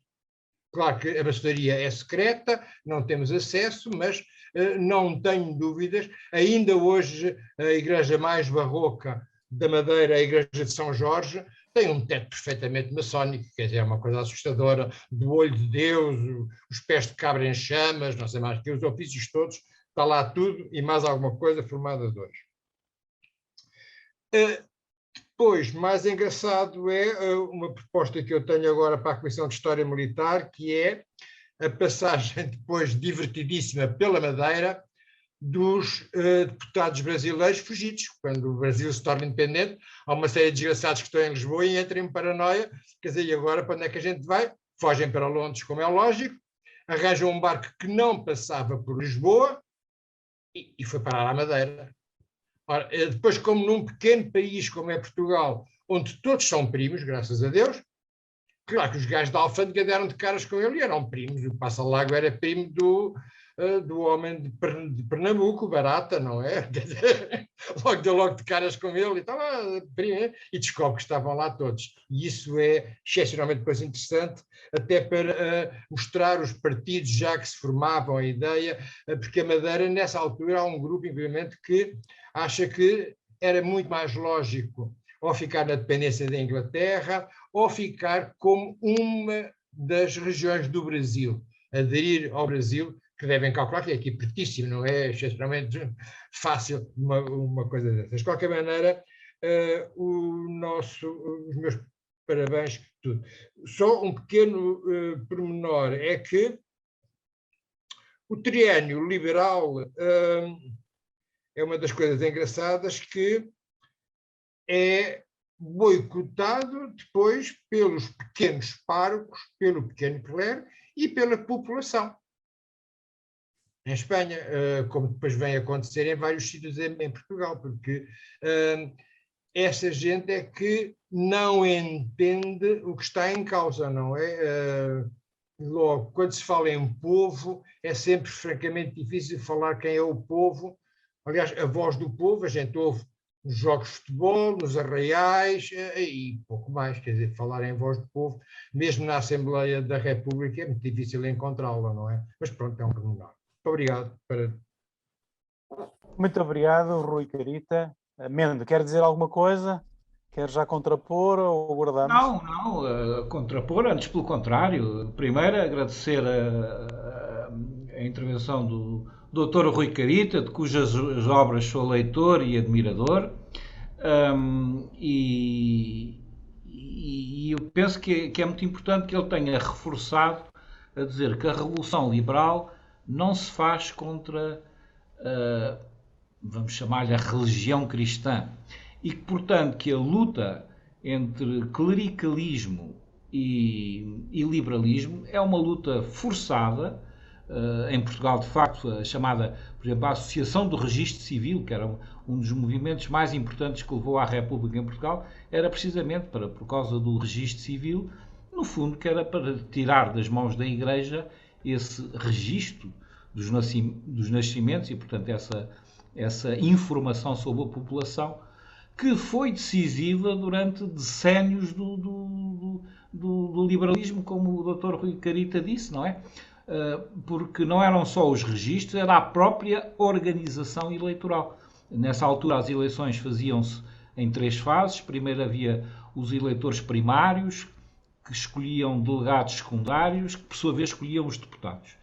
Claro que a maçonaria é secreta, não temos acesso, mas não tenho dúvidas, ainda hoje a igreja mais barroca da Madeira, a igreja de São Jorge, tem um teto perfeitamente maçónico, quer dizer, é uma coisa assustadora, do olho de Deus, os pés de cabra em chamas, não sei mais que, os ofícios todos, está lá tudo e mais alguma coisa formada de hoje. Depois, mais engraçado é uma proposta que eu tenho agora para a Comissão de História Militar, que é a passagem depois divertidíssima pela Madeira dos deputados brasileiros fugidos. Quando o Brasil se torna independente, há uma série de desgraçados que estão em Lisboa e entram em paranoia. Quer dizer, e agora para onde é que a gente vai? Fogem para Londres, como é lógico, arranjam um barco que não passava por Lisboa e foi parar à Madeira. Ora, depois, como num pequeno país como é Portugal, onde todos são primos, graças a Deus, claro que os gajos da alfândega deram de caras com ele e eram primos. O Passa-Lago era primo do homem de Pernambuco, Barata, não é? Logo deu logo de caras com ele e tal, e descobre que estavam lá todos. E isso é excepcionalmente depois interessante, até para mostrar os partidos já que se formavam a ideia, porque a Madeira, nessa altura, há um grupo, infelizmente, que acha que era muito mais lógico ou ficar na dependência da Inglaterra ou ficar como uma das regiões do Brasil, aderir ao Brasil, que devem calcular que é aqui pertíssimo, não é excepcionalmente fácil uma coisa dessas. De qualquer maneira, os meus parabéns, tudo. Só um pequeno pormenor é que o triênio liberal é uma das coisas engraçadas que é boicotado depois pelos pequenos párocos, pelo pequeno clero e pela população. Em Espanha, como depois vem acontecer em vários sítios em Portugal, porque essa gente é que não entende o que está em causa, não é? Logo, quando se fala em povo, é sempre francamente difícil falar quem é o povo. Aliás, a voz do povo, a gente ouve nos jogos de futebol, nos arraiais e pouco mais, quer dizer, falar em voz do povo, mesmo na Assembleia da República, é muito difícil encontrá-la, não é? Mas pronto, é um pormenor. Muito obrigado. Muito obrigado, Rui Carita. Mendo, quer dizer alguma coisa? Quer já contrapor ou aguardamos? Não, contrapor, antes pelo contrário. Primeiro, agradecer a intervenção do Dr. Rui Carita, de cujas obras sou leitor e admirador, e eu penso que é muito importante que ele tenha reforçado a dizer que a Revolução Liberal não se faz contra, vamos chamar-lhe a religião cristã, e que, portanto, que a luta entre clericalismo e liberalismo é uma luta forçada. Em Portugal, de facto, a chamada, por exemplo, a Associação do Registro Civil, que era um dos movimentos mais importantes que levou à República em Portugal, era precisamente por causa do registro civil, no fundo, que era para tirar das mãos da Igreja esse registro dos nascimentos e, portanto, essa informação sobre a população, que foi decisiva durante decénios do liberalismo, como o Dr. Rui Carita disse, não é? Porque não eram só os registros, era a própria organização eleitoral. Nessa altura as eleições faziam-se em 3 fases. Primeiro havia os eleitores primários, que escolhiam delegados secundários, que por sua vez escolhiam os deputados.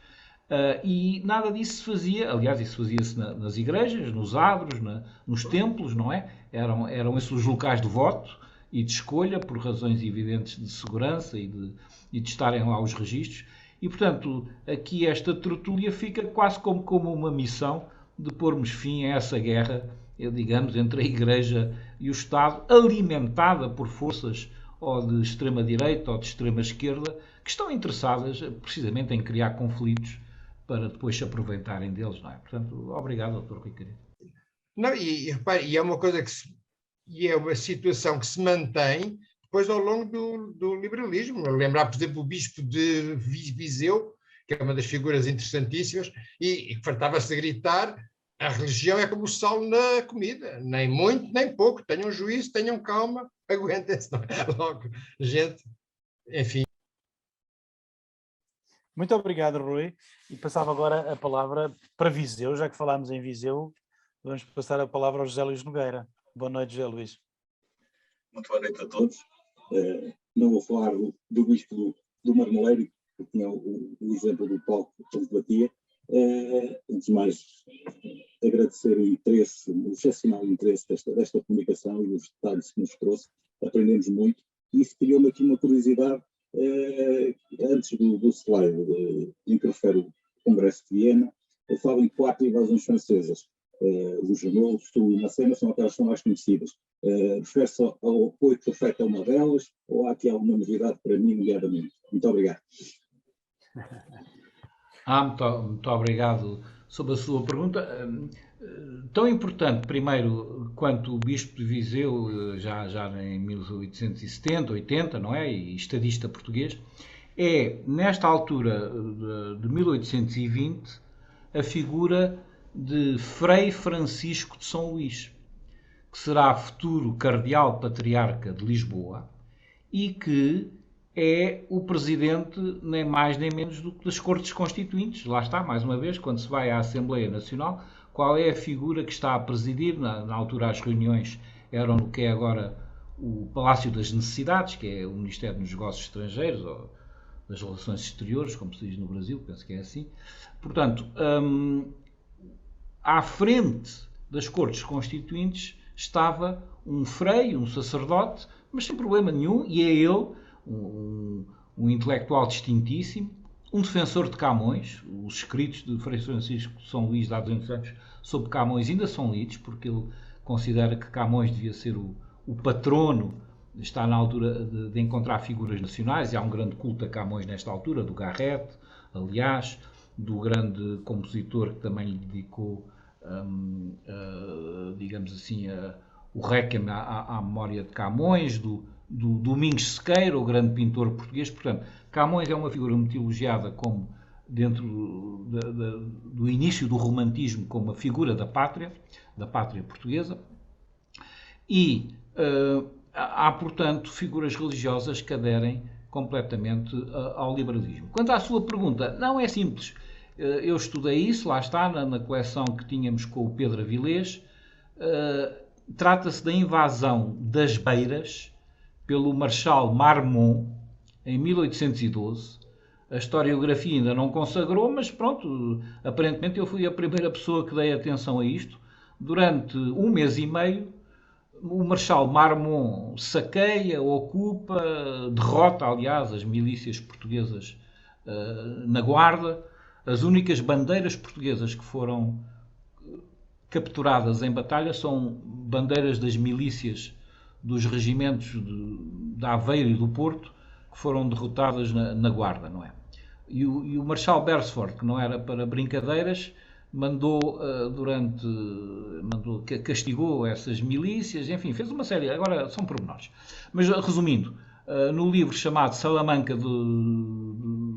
E nada disso se fazia, aliás, isso fazia-se nas igrejas, nos adros, nos templos, não é? Eram esses os locais de voto e de escolha, por razões evidentes de segurança e de estarem lá os registros. E, portanto, aqui esta tertúlia fica quase como uma missão de pormos fim a essa guerra, digamos, entre a Igreja e o Estado, alimentada por forças ou de extrema-direita ou de extrema-esquerda, que estão interessadas precisamente em criar conflitos para depois se aproveitarem deles, não é? Portanto, obrigado, Dr. Rui Carita. Não, repare, é uma coisa e é uma situação que se mantém depois ao longo do liberalismo. Lembrar, por exemplo, o bispo de Viseu, que é uma das figuras interessantíssimas, e fartava-se de gritar: a religião é como o sal na comida, nem muito, nem pouco, tenham juízo, tenham calma, aguentem-se. Logo, gente, enfim. Muito obrigado, Rui. E passava agora a palavra para Viseu, já que falámos em Viseu, vamos passar a palavra ao José Luís Nogueira. Boa noite, José Luís. Muito boa noite a todos. Não vou falar do bispo do Marmeleiro, que tinha o exemplo do palco que ele debatia. Antes de mais, agradecer o interesse, o excepcional interesse desta comunicação e os detalhes que nos trouxe. Aprendemos muito. E isso criou-me aqui uma curiosidade, antes do slide em que refere o Congresso de Viena. Eu falo em 4 invasões francesas. O Genoa, o Sul e Macena são aquelas que são mais conhecidas. Refere-se ao apoio que foi feito a uma delas, ou há aqui alguma novidade para mim, nomeadamente? Muito obrigado. Muito obrigado sobre a sua pergunta. Tão importante, primeiro, quanto o Bispo de Viseu, já em 1870, 80, não é? E estadista português, é, nesta altura de 1820, a figura de Frei Francisco de São Luís, que será futuro cardeal patriarca de Lisboa e que é o presidente nem mais nem menos do que das Cortes Constituintes. Lá está, mais uma vez, quando se vai à Assembleia Nacional, qual é a figura que está a presidir? Na altura as reuniões eram no que é agora o Palácio das Necessidades, que é o Ministério dos Negócios Estrangeiros, ou das Relações Exteriores, como se diz no Brasil, penso que é assim. Portanto, à frente das Cortes Constituintes estava um frei, um sacerdote, mas sem problema nenhum, e é ele, um intelectual distintíssimo, um defensor de Camões. Os escritos de Frei Francisco de São Luís de há 200 anos sobre Camões ainda são lidos, porque ele considera que Camões devia ser o patrono, está na altura de encontrar figuras nacionais, e há um grande culto a Camões nesta altura, do Garrett, aliás, do grande compositor que também lhe dedicou, digamos assim, o Requiem à memória de Camões, do Domingos Sequeira, o grande pintor português. Portanto, Camões é uma figura muito elogiada como, dentro do início do romantismo, como a figura da pátria portuguesa, e há, portanto, figuras religiosas que aderem completamente ao liberalismo. Quanto à sua pergunta, não é simples. Eu estudei isso, lá está, na coleção que tínhamos com o Pedro Avilés. Trata-se da invasão das Beiras pelo Marechal Marmont em 1812. A historiografia ainda não consagrou, mas pronto, aparentemente eu fui a primeira pessoa que dei atenção a isto. Durante 1 mês e meio, o Marechal Marmont saqueia, ocupa, derrota, aliás, as milícias portuguesas na Guarda. As únicas bandeiras portuguesas que foram capturadas em batalha são bandeiras das milícias dos regimentos de Aveiro e do Porto, que foram derrotadas na Guarda, não é? E o Marshal Beresford, que não era para brincadeiras, castigou essas milícias, enfim, fez uma série, agora são pormenores. Mas resumindo, no livro chamado Salamanca,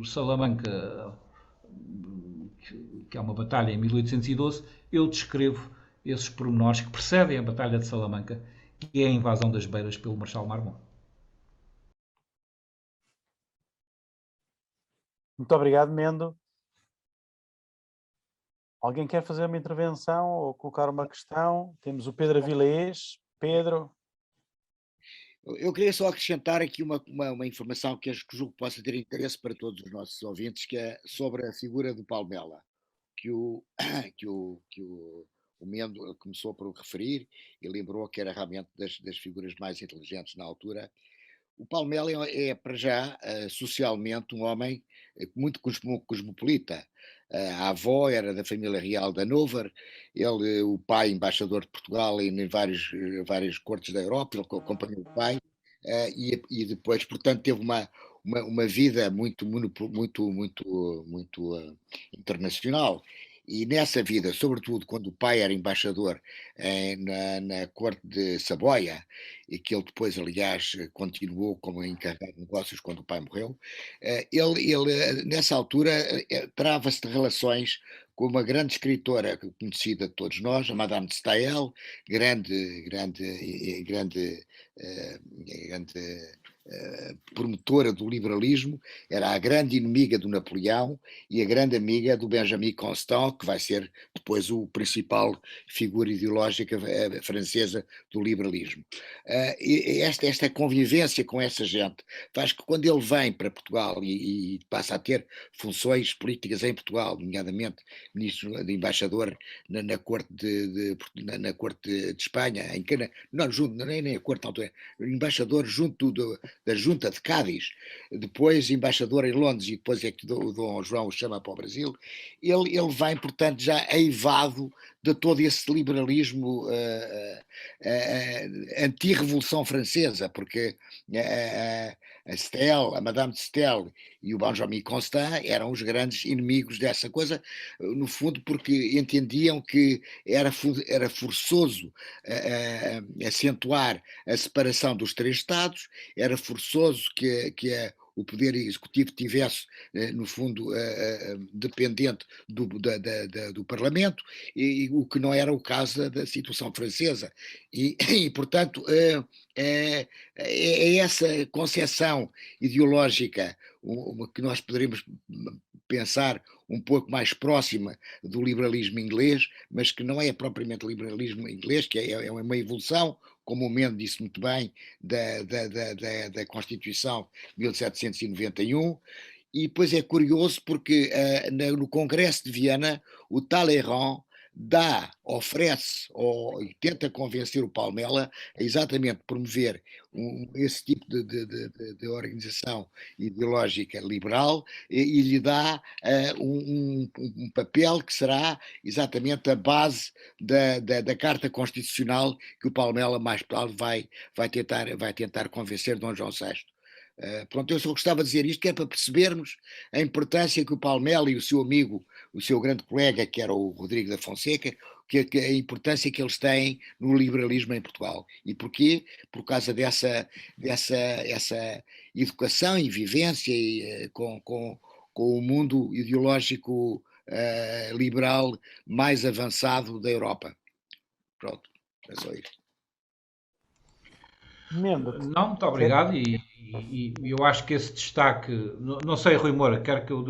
Salamanca, que é uma batalha em 1812, eu descrevo esses pormenores que precedem a Batalha de Salamanca, que é a invasão das Beiras pelo Marshal Marmont. Muito obrigado, Mendo. Alguém quer fazer uma intervenção ou colocar uma questão? Temos o Pedro Avilés. Pedro. Eu queria só acrescentar aqui uma informação que julgo que possa ter interesse para todos os nossos ouvintes, que é sobre a figura do Palmela, que o Mendo começou por referir e lembrou que era realmente das figuras mais inteligentes na altura. O Palmela é para já, socialmente, um homem muito cosmopolita. A avó era da família real de Hannover, o pai embaixador de Portugal em várias cortes da Europa, ele acompanhou o pai, e depois, portanto, teve uma vida muito internacional. E nessa vida, sobretudo quando o pai era embaixador na corte de Saboia, e que ele depois, aliás, continuou como encarregado de negócios quando o pai morreu, ele nessa altura, trava-se de relações com uma grande escritora conhecida de todos nós, a Madame de Staël, grande promotora do liberalismo, era a grande inimiga do Napoleão e a grande amiga do Benjamin Constant, que vai ser depois o principal figura ideológica francesa do liberalismo. Esta convivência com essa gente faz que quando ele vem para Portugal e passa a ter funções políticas em Portugal, nomeadamente ministro de embaixador na corte de Espanha, nem a corte, embaixador junto da Junta de Cádiz, depois embaixador em Londres, e depois é que o Dom João o chama para o Brasil, ele vem, portanto, já aivado de todo esse liberalismo anti-revolução francesa, porque a Madame de Staël e o Benjamin Constant eram os grandes inimigos dessa coisa, no fundo porque entendiam que era forçoso acentuar a separação dos três Estados, era forçoso que o poder executivo tivesse, no fundo, dependente do Parlamento, e o que não era o caso da situação francesa. E portanto, é essa concepção ideológica que nós poderíamos pensar um pouco mais próxima do liberalismo inglês, mas que não é propriamente liberalismo inglês, que é uma evolução, como o Mendo disse muito bem, da Constituição de 1791. E depois é curioso porque no Congresso de Viena o Talleyrand oferece e tenta convencer o Palmela a exatamente promover esse tipo de organização ideológica liberal, e lhe dá um papel que será exatamente a base da Carta Constitucional que o Palmela mais tarde vai tentar convencer Dom João VI. Pronto, eu só gostava de dizer isto, que é para percebermos a importância que o Palmela e o seu amigo, o seu grande colega, que era o Rodrigo da Fonseca, que a importância que eles têm no liberalismo em Portugal. E porquê? Por causa dessa educação e vivência com o mundo ideológico liberal mais avançado da Europa. Pronto, é só isto. Não, muito obrigado, e eu acho que esse destaque, não sei, Rui Moura, quer que eu,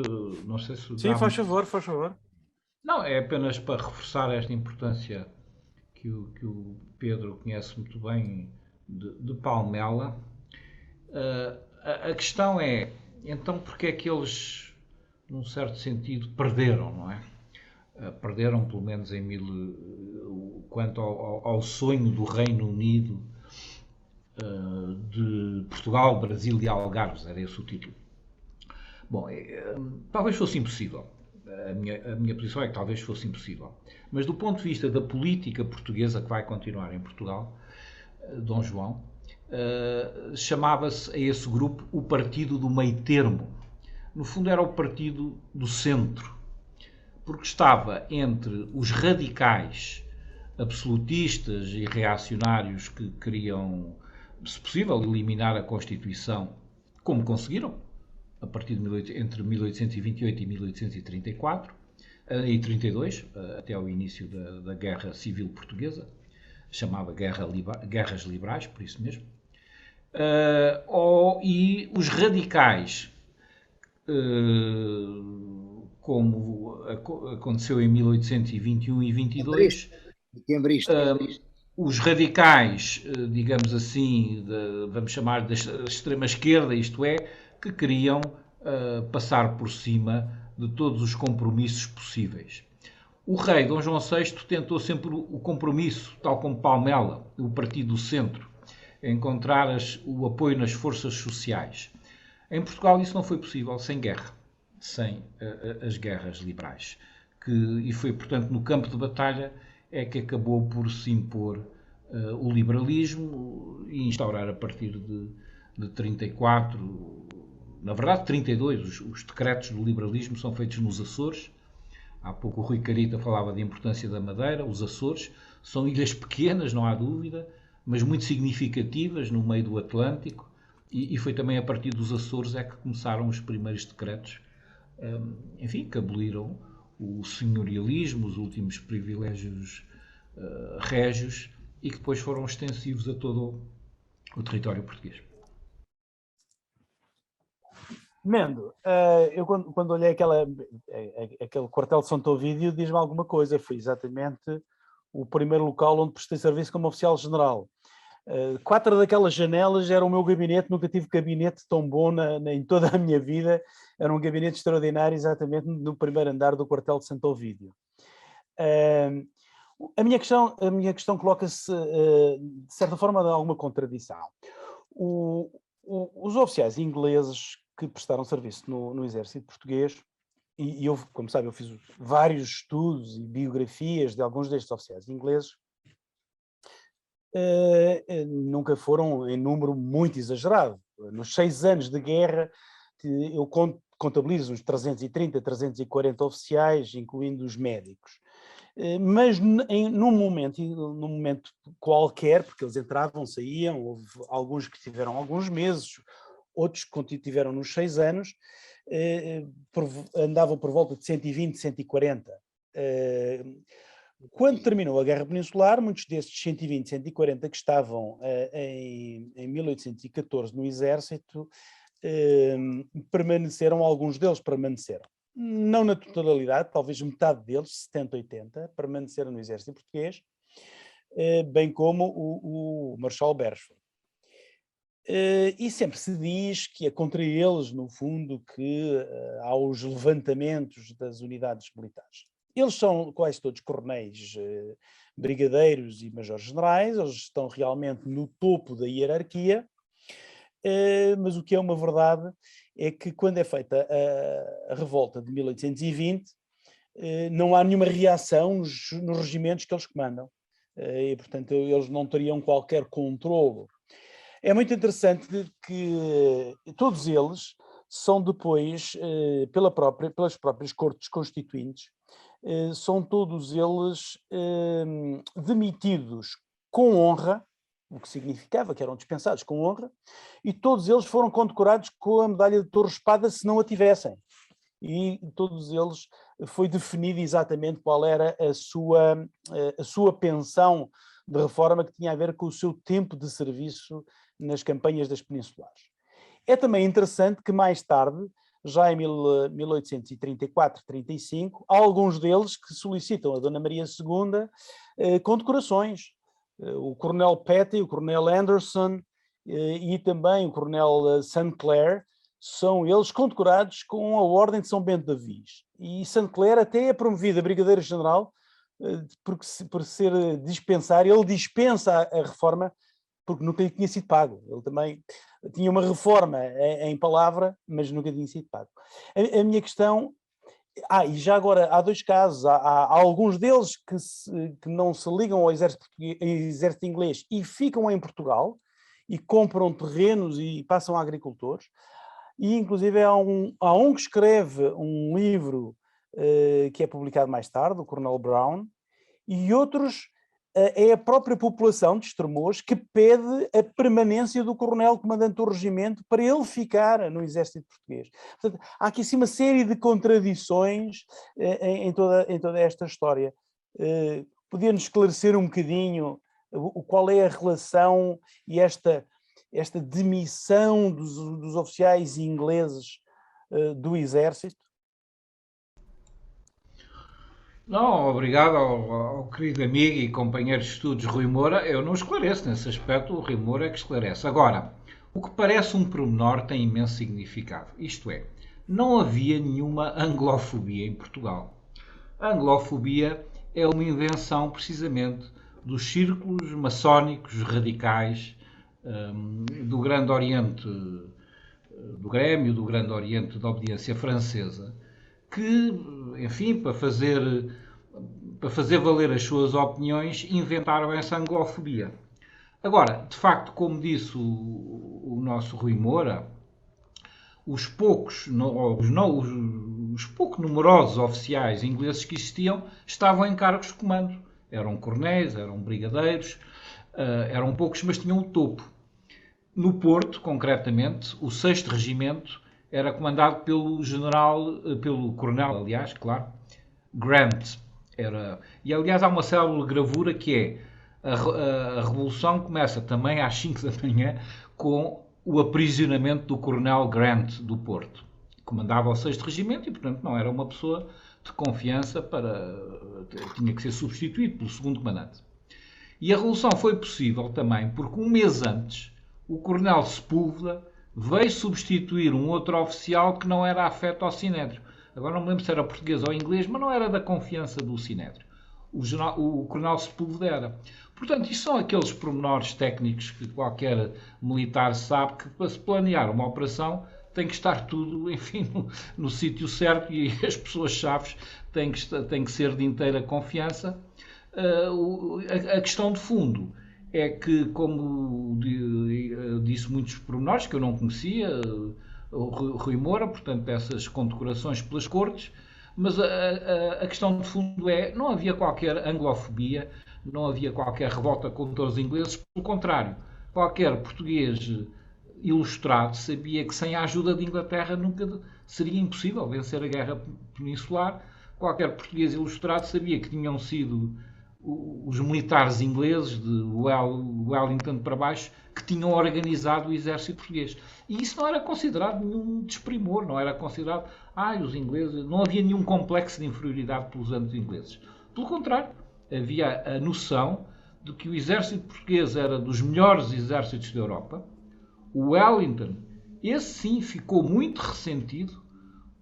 não sei se... Sim, faz favor. Não, é apenas para reforçar esta importância que o Pedro conhece muito bem de Palmela. A questão é, então, porque é que eles, num certo sentido, perderam, não é? Perderam, pelo menos quanto ao sonho do Reino Unido, de Portugal, Brasil e Algarves, era esse o título. Bom, talvez fosse impossível. A minha posição é que talvez fosse impossível. Mas do ponto de vista da política portuguesa que vai continuar em Portugal, Dom João, chamava-se a esse grupo o Partido do Meio Termo. No fundo era o Partido do Centro, porque estava entre os radicais absolutistas e reacionários que queriam, se possível, eliminar a Constituição, como conseguiram, a partir entre 1828 e 1834, e 32, até ao início da Guerra Civil Portuguesa, chamada Guerras Liberais, por isso mesmo. E os radicais, como aconteceu em 1821 e 22, os radicais, digamos assim, vamos chamar da extrema esquerda, isto é, que queriam passar por cima de todos os compromissos possíveis. O rei Dom João VI tentou sempre o compromisso, tal como Palmela, o Partido do Centro, encontrar o apoio nas forças sociais. Em Portugal isso não foi possível sem guerra, sem as guerras liberais. E foi, portanto, no campo de batalha é que acabou por se impor o liberalismo e instaurar a partir de 34, na verdade 32, os decretos do liberalismo são feitos nos Açores. Há pouco o Rui Carita falava da importância da Madeira. Os Açores são ilhas pequenas, não há dúvida, mas muito significativas no meio do Atlântico, e foi também a partir dos Açores é que começaram os primeiros decretos, enfim, que aboliram o senhorialismo, os últimos privilégios régios, e que depois foram extensivos a todo o território português. Mendo, eu quando olhei aquele quartel de Santo Ovídio, diz-me alguma coisa. Foi exatamente o primeiro local onde prestei serviço como oficial-general. 4 daquelas janelas era o meu gabinete. Nunca tive gabinete tão bom em toda a minha vida. Era um gabinete extraordinário, exatamente no primeiro andar do quartel de Santo Ovídio. A minha questão coloca-se, de certa forma, de alguma contradição. Os oficiais ingleses que prestaram serviço no exército português, e eu, como sabe, eu fiz vários estudos e biografias de alguns destes oficiais ingleses, nunca foram em número muito exagerado. Nos 6 anos de guerra, eu contabilizo uns 330, 340 oficiais, incluindo os médicos. Mas num momento qualquer, porque eles entravam, saíam, houve alguns que tiveram alguns meses, outros que tiveram nos 6 anos, andavam por volta de 120, 140. Quando terminou a Guerra Peninsular, muitos destes 120, 140 que estavam em 1814 no Exército, alguns deles permaneceram. Não na totalidade, talvez metade deles, 70, 80, permaneceram no Exército Português, bem como o Marechal Beresford. E sempre se diz que é contra eles, no fundo, que há os levantamentos das unidades militares. Eles são quase todos coronéis, brigadeiros e majores-generais, eles estão realmente no topo da hierarquia, mas o que é uma verdade é que quando é feita a revolta de 1820, não há nenhuma reação nos regimentos que eles comandam, e portanto eles não teriam qualquer controlo. É muito interessante que todos eles são depois, pelas próprias cortes constituintes, são todos eles demitidos com honra, o que significava que eram dispensados com honra, e todos eles foram condecorados com a medalha de Torres-Espada se não a tivessem. E todos eles foi definido exatamente qual era a sua pensão de reforma, que tinha a ver com o seu tempo de serviço nas campanhas das peninsulares. É também interessante que mais tarde, já em 1834-35, há alguns deles que solicitam a Dona Maria II condecorações. O Coronel Petty, o Coronel Anderson e também o Coronel St. Clair, são eles condecorados com a Ordem de São Bento de Avis. E St. Clair até é promovido a Brigadeiro-General por ser dispensar. Ele dispensa a reforma porque nunca lhe tinha sido pago. Ele também tinha uma reforma em palavra, mas nunca tinha sido pago. A minha questão... e já agora, há 2 casos. Há alguns deles que não se ligam ao exército inglês e ficam em Portugal e compram terrenos e passam a agricultores. E, inclusive, há um que escreve um livro que é publicado mais tarde, o Coronel Brown, e outros... é a própria população de Estremoz que pede a permanência do coronel comandante do regimento para ele ficar no exército português. Portanto, há aqui assim uma série de contradições em toda esta história. Podia-nos esclarecer um bocadinho qual é a relação e esta demissão dos oficiais ingleses do exército? Não, obrigado ao querido amigo e companheiro de estudos Rui Moura. Eu não esclareço nesse aspecto, o Rui Moura é que esclarece. Agora, o que parece um pormenor tem imenso significado. Isto é, não havia nenhuma anglofobia em Portugal. A anglofobia é uma invenção, precisamente, dos círculos maçónicos radicais do Grande Oriente, do Grêmio, do Grande Oriente da Obediência Francesa, que, enfim, para fazer valer as suas opiniões, inventaram essa anglofobia. Agora, de facto, como disse o nosso Rui Moura, os pouco numerosos oficiais ingleses que existiam estavam em cargos de comando. Eram coronéis, eram brigadeiros, eram poucos, mas tinham o topo. No Porto, concretamente, o 6º Regimento era comandado pelo coronel, aliás, claro, Grant. E, aliás, há uma célebre gravura que é a Revolução começa também às 5 da manhã com o aprisionamento do coronel Grant do Porto. Comandava o 6º Regimento e, portanto, não era uma pessoa de confiança tinha que ser substituído pelo 2º comandante. E a Revolução foi possível também porque um mês antes o coronel Sepúlveda veio substituir um outro oficial que não era afeto ao Sinédrio. Agora não me lembro se era português ou inglês, mas não era da confiança do Sinédrio. O coronel Sepúlveda era. Portanto, isto são aqueles pormenores técnicos que qualquer militar sabe que para se planear uma operação tem que estar tudo, enfim, no sítio certo e as pessoas-chave têm que ser de inteira confiança. A questão de fundo é que, como disse muitos pormenores que eu não conhecia, o Rui Moura, portanto, essas condecorações pelas cortes, mas a questão de fundo é, não havia qualquer anglofobia, não havia qualquer revolta contra os ingleses, pelo contrário, qualquer português ilustrado sabia que sem a ajuda de Inglaterra nunca seria impossível vencer a Guerra Peninsular. Qualquer português ilustrado sabia que tinham sido os militares ingleses de Wellington para baixo que tinham organizado o exército português. E isso não era considerado nenhum desprimor, não era considerado, os ingleses, não havia nenhum complexo de inferioridade pelos anos ingleses. Pelo contrário, havia a noção de que o exército português era dos melhores exércitos da Europa. O Wellington, esse sim, ficou muito ressentido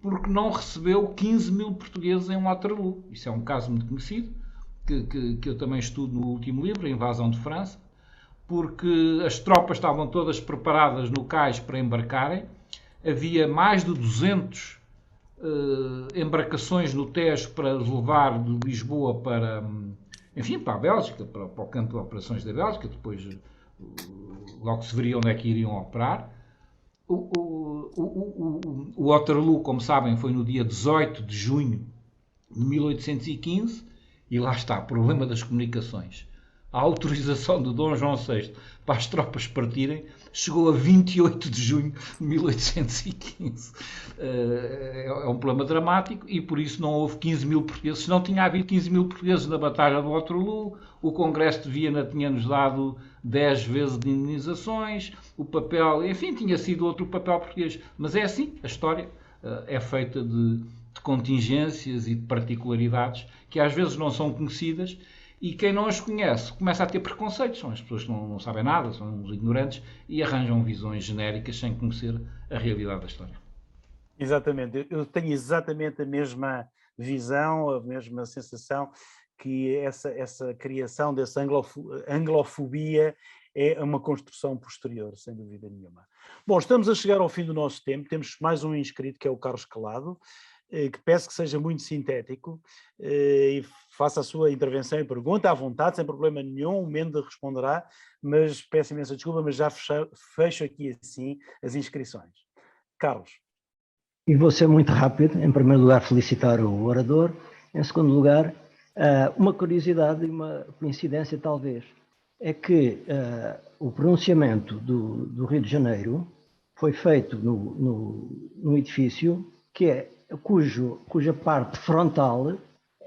porque não recebeu 15 mil portugueses em Waterloo. Isso é um caso muito conhecido, que eu também estudo no último livro, A Invasão de França, porque as tropas estavam todas preparadas no cais para embarcarem, havia mais de 200 embarcações no Tejo para levar de Lisboa para a Bélgica, para o campo de operações da Bélgica, depois logo se veria onde é que iriam operar. O Waterloo, como sabem, foi no dia 18 de junho de 1815, e lá está, problema das comunicações. A autorização de Dom João VI para as tropas partirem chegou a 28 de junho de 1815. É um problema dramático e por isso não houve 15 mil portugueses. Se não tinha havido 15 mil portugueses na Batalha de Waterloo, o Congresso de Viena tinha-nos dado 10 vezes de indenizações, o papel, enfim, tinha sido outro papel português. Mas é assim, a história é feita de contingências e de particularidades que às vezes não são conhecidas. E quem não as conhece começa a ter preconceitos, são as pessoas que não sabem nada, são os ignorantes e arranjam visões genéricas sem conhecer a realidade da história. Exatamente, eu tenho exatamente a mesma visão, a mesma sensação que essa criação dessa anglofobia é uma construção posterior, sem dúvida nenhuma. Bom, estamos a chegar ao fim do nosso tempo, temos mais um inscrito, que é o Carlos Calado, que peço que seja muito sintético e faça a sua intervenção e pergunta à vontade, sem problema nenhum, o Mendes responderá, mas peço imensa desculpa, mas já fecho aqui assim as inscrições. Carlos. E vou ser muito rápido. Em primeiro lugar, felicitar o orador. Em segundo lugar, uma curiosidade e uma coincidência talvez, é que o pronunciamento do Rio de Janeiro foi feito no edifício cuja parte frontal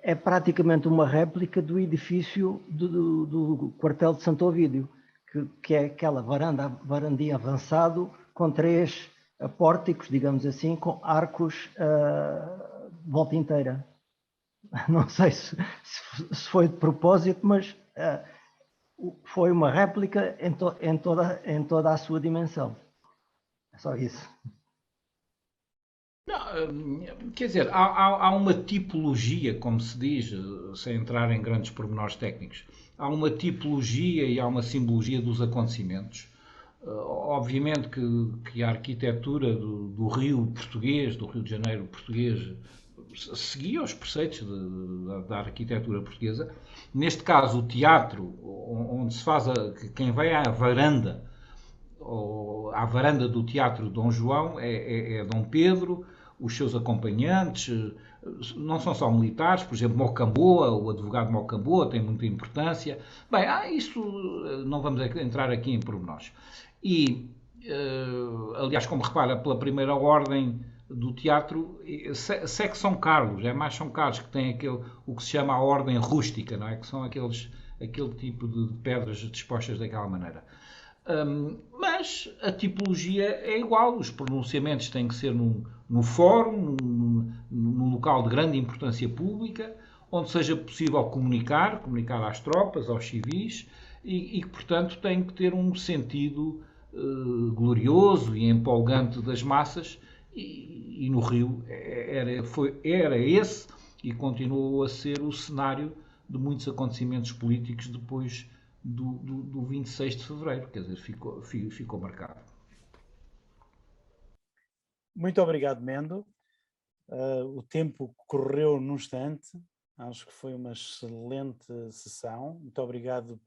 é praticamente uma réplica do edifício do quartel de Santo Ovídio, que é aquela varandinha avançado com 3 pórticos, digamos assim, com arcos volta inteira. Não sei se foi de propósito, mas foi uma réplica em toda a sua dimensão. É só isso. Não, quer dizer, há uma tipologia, como se diz, sem entrar em grandes pormenores técnicos, há uma tipologia e há uma simbologia dos acontecimentos. Obviamente que a arquitetura do Rio português, do Rio de Janeiro português, seguia os preceitos da arquitetura portuguesa. Neste caso, o teatro, onde se faz, quem vai à varanda do Teatro Dom João é Dom Pedro, os seus acompanhantes, não são só militares, por exemplo, Mocamboa, o advogado Mocamboa tem muita importância. Bem, isso não vamos entrar aqui em pormenores. E, aliás, como repara, pela primeira ordem do teatro, segue São Carlos, é mais São Carlos que tem o que se chama a ordem rústica, não é? Que são aquele tipo de pedras dispostas daquela maneira. Mas a tipologia é igual, os pronunciamentos têm que ser num fórum, num local de grande importância pública, onde seja possível comunicar às tropas, aos civis, e que, portanto, tem que ter um sentido glorioso e empolgante das massas, e no Rio era esse e continuou a ser o cenário de muitos acontecimentos políticos depois do 26 de fevereiro, quer dizer, ficou marcado. Muito obrigado, Mendo. O tempo correu num instante, acho que foi uma excelente sessão. Muito obrigado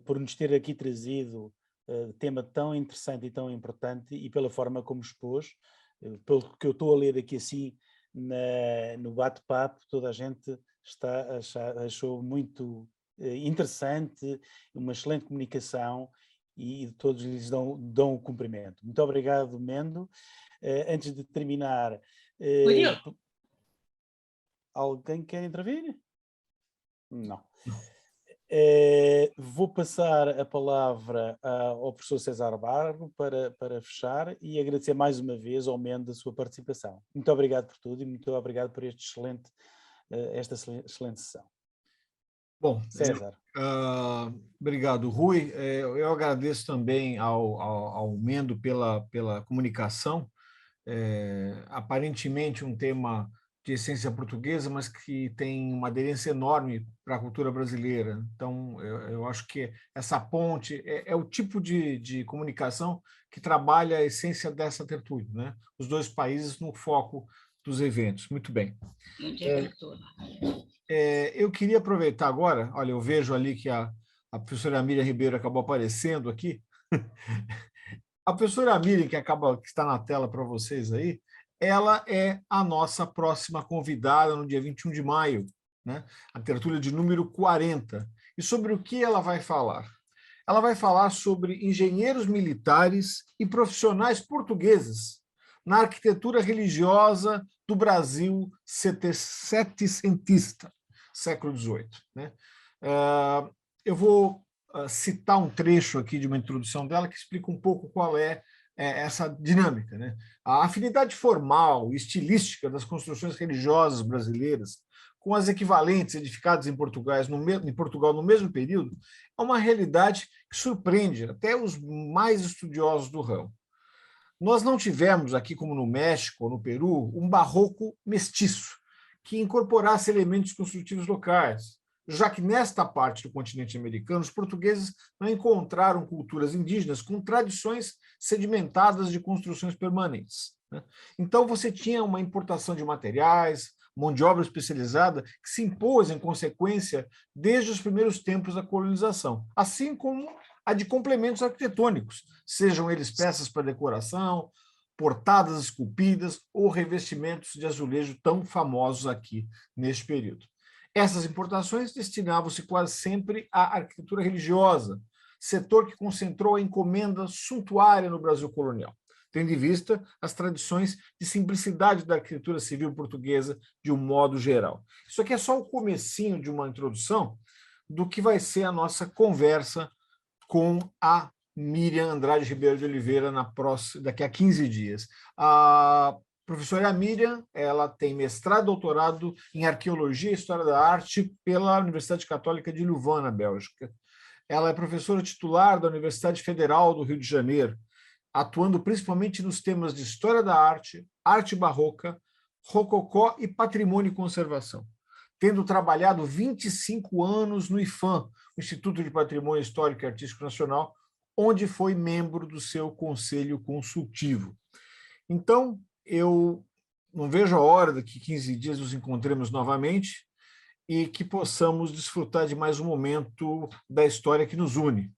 por nos ter aqui trazido tema tão interessante e tão importante e pela forma como expôs. Pelo que eu estou a ler aqui assim no bate-papo, toda a gente achou muito interessante, uma excelente comunicação e todos lhes dão o cumprimento. Muito obrigado, Mendo. Antes de terminar, alguém quer intervir? Não. Vou passar a palavra ao professor César Barro para fechar e agradecer mais uma vez ao Mendo a sua participação. Muito obrigado por tudo e muito obrigado por esta excelente sessão. Bom, César. Obrigado, Rui. Eu agradeço também ao Mendo pela comunicação. Aparentemente um tema de essência portuguesa, mas que tem uma aderência enorme para a cultura brasileira. Então, eu acho que essa ponte é o tipo de comunicação que trabalha a essência dessa tertúlia, né? Os dois países no foco dos eventos. Muito bem. Eu queria aproveitar agora, olha, eu vejo ali que a professora Miriam Ribeiro acabou aparecendo aqui. A professora Miriam, que está na tela para vocês aí, ela é a nossa próxima convidada no dia 21 de maio, né? A tertúlia de número 40. E sobre o que ela vai falar? Ela vai falar sobre engenheiros militares e profissionais portugueses na arquitetura religiosa do Brasil setecentista, século XVIII. Né? Eu vou citar um trecho aqui de uma introdução dela que explica um pouco qual é essa dinâmica. Né? A afinidade formal e estilística das construções religiosas brasileiras com as equivalentes edificadas em Portugal no mesmo período é uma realidade que surpreende até os mais estudiosos do ramo. Nós não tivemos aqui, como no México ou no Peru, um barroco mestiço, que incorporasse elementos construtivos locais, já que nesta parte do continente americano, os portugueses não encontraram culturas indígenas com tradições sedimentadas de construções permanentes, né? Então, você tinha uma importação de materiais, mão de obra especializada, que se impôs em consequência desde os primeiros tempos da colonização, assim como a de complementos arquitetônicos, sejam eles peças para decoração, portadas esculpidas ou revestimentos de azulejo tão famosos aqui neste período. Essas importações destinavam-se quase sempre à arquitetura religiosa, setor que concentrou a encomenda suntuária no Brasil colonial, tendo em vista as tradições de simplicidade da arquitetura civil portuguesa de um modo geral. Isso aqui é só o comecinho de uma introdução do que vai ser a nossa conversa com a Miriam Andrade Ribeiro de Oliveira daqui a 15 dias. A professora Miriam, ela tem mestrado e doutorado em Arqueologia e História da Arte pela Universidade Católica de Louvain, na Bélgica. Ela é professora titular da Universidade Federal do Rio de Janeiro, atuando principalmente nos temas de História da Arte, Arte Barroca, Rococó e Patrimônio e Conservação, tendo trabalhado 25 anos no IPHAN, o Instituto de Patrimônio Histórico e Artístico Nacional, onde foi membro do seu conselho consultivo. Então, eu não vejo a hora daqui 15 dias nos encontremos novamente e que possamos desfrutar de mais um momento da história que nos une.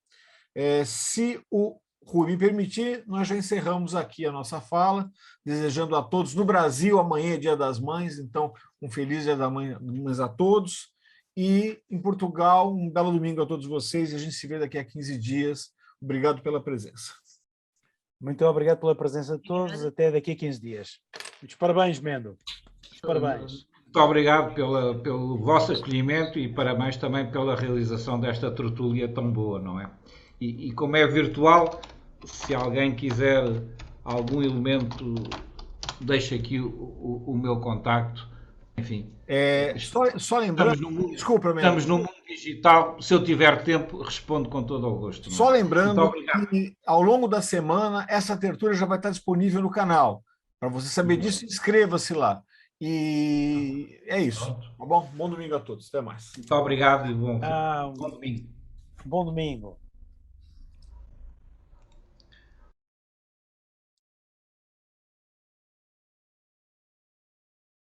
Se o Rui me permitir, nós já encerramos aqui a nossa fala, desejando a todos no Brasil, amanhã é Dia das Mães, então um feliz Dia das Mães a todos, e em Portugal, um belo domingo a todos vocês, e a gente se vê daqui a 15 dias. Obrigado pela presença. Muito obrigado pela presença de todos, até daqui a 15 dias. Muitos parabéns, Mendo. Muitos parabéns. Muito obrigado pelo vosso acolhimento e parabéns também pela realização desta tertúlia tão boa, não é? E como é virtual, se alguém quiser algum elemento, deixa aqui o meu contacto. Enfim. Só lembrando, estamos no mundo digital. Se eu tiver tempo, respondo com todo o gosto. Só lembrando que ao longo da semana essa tertúlia já vai estar disponível no canal. Para você saber disso, inscreva-se lá. E é isso. Tá bom? Bom domingo a todos. Até mais. Muito obrigado e bom domingo. Bom domingo.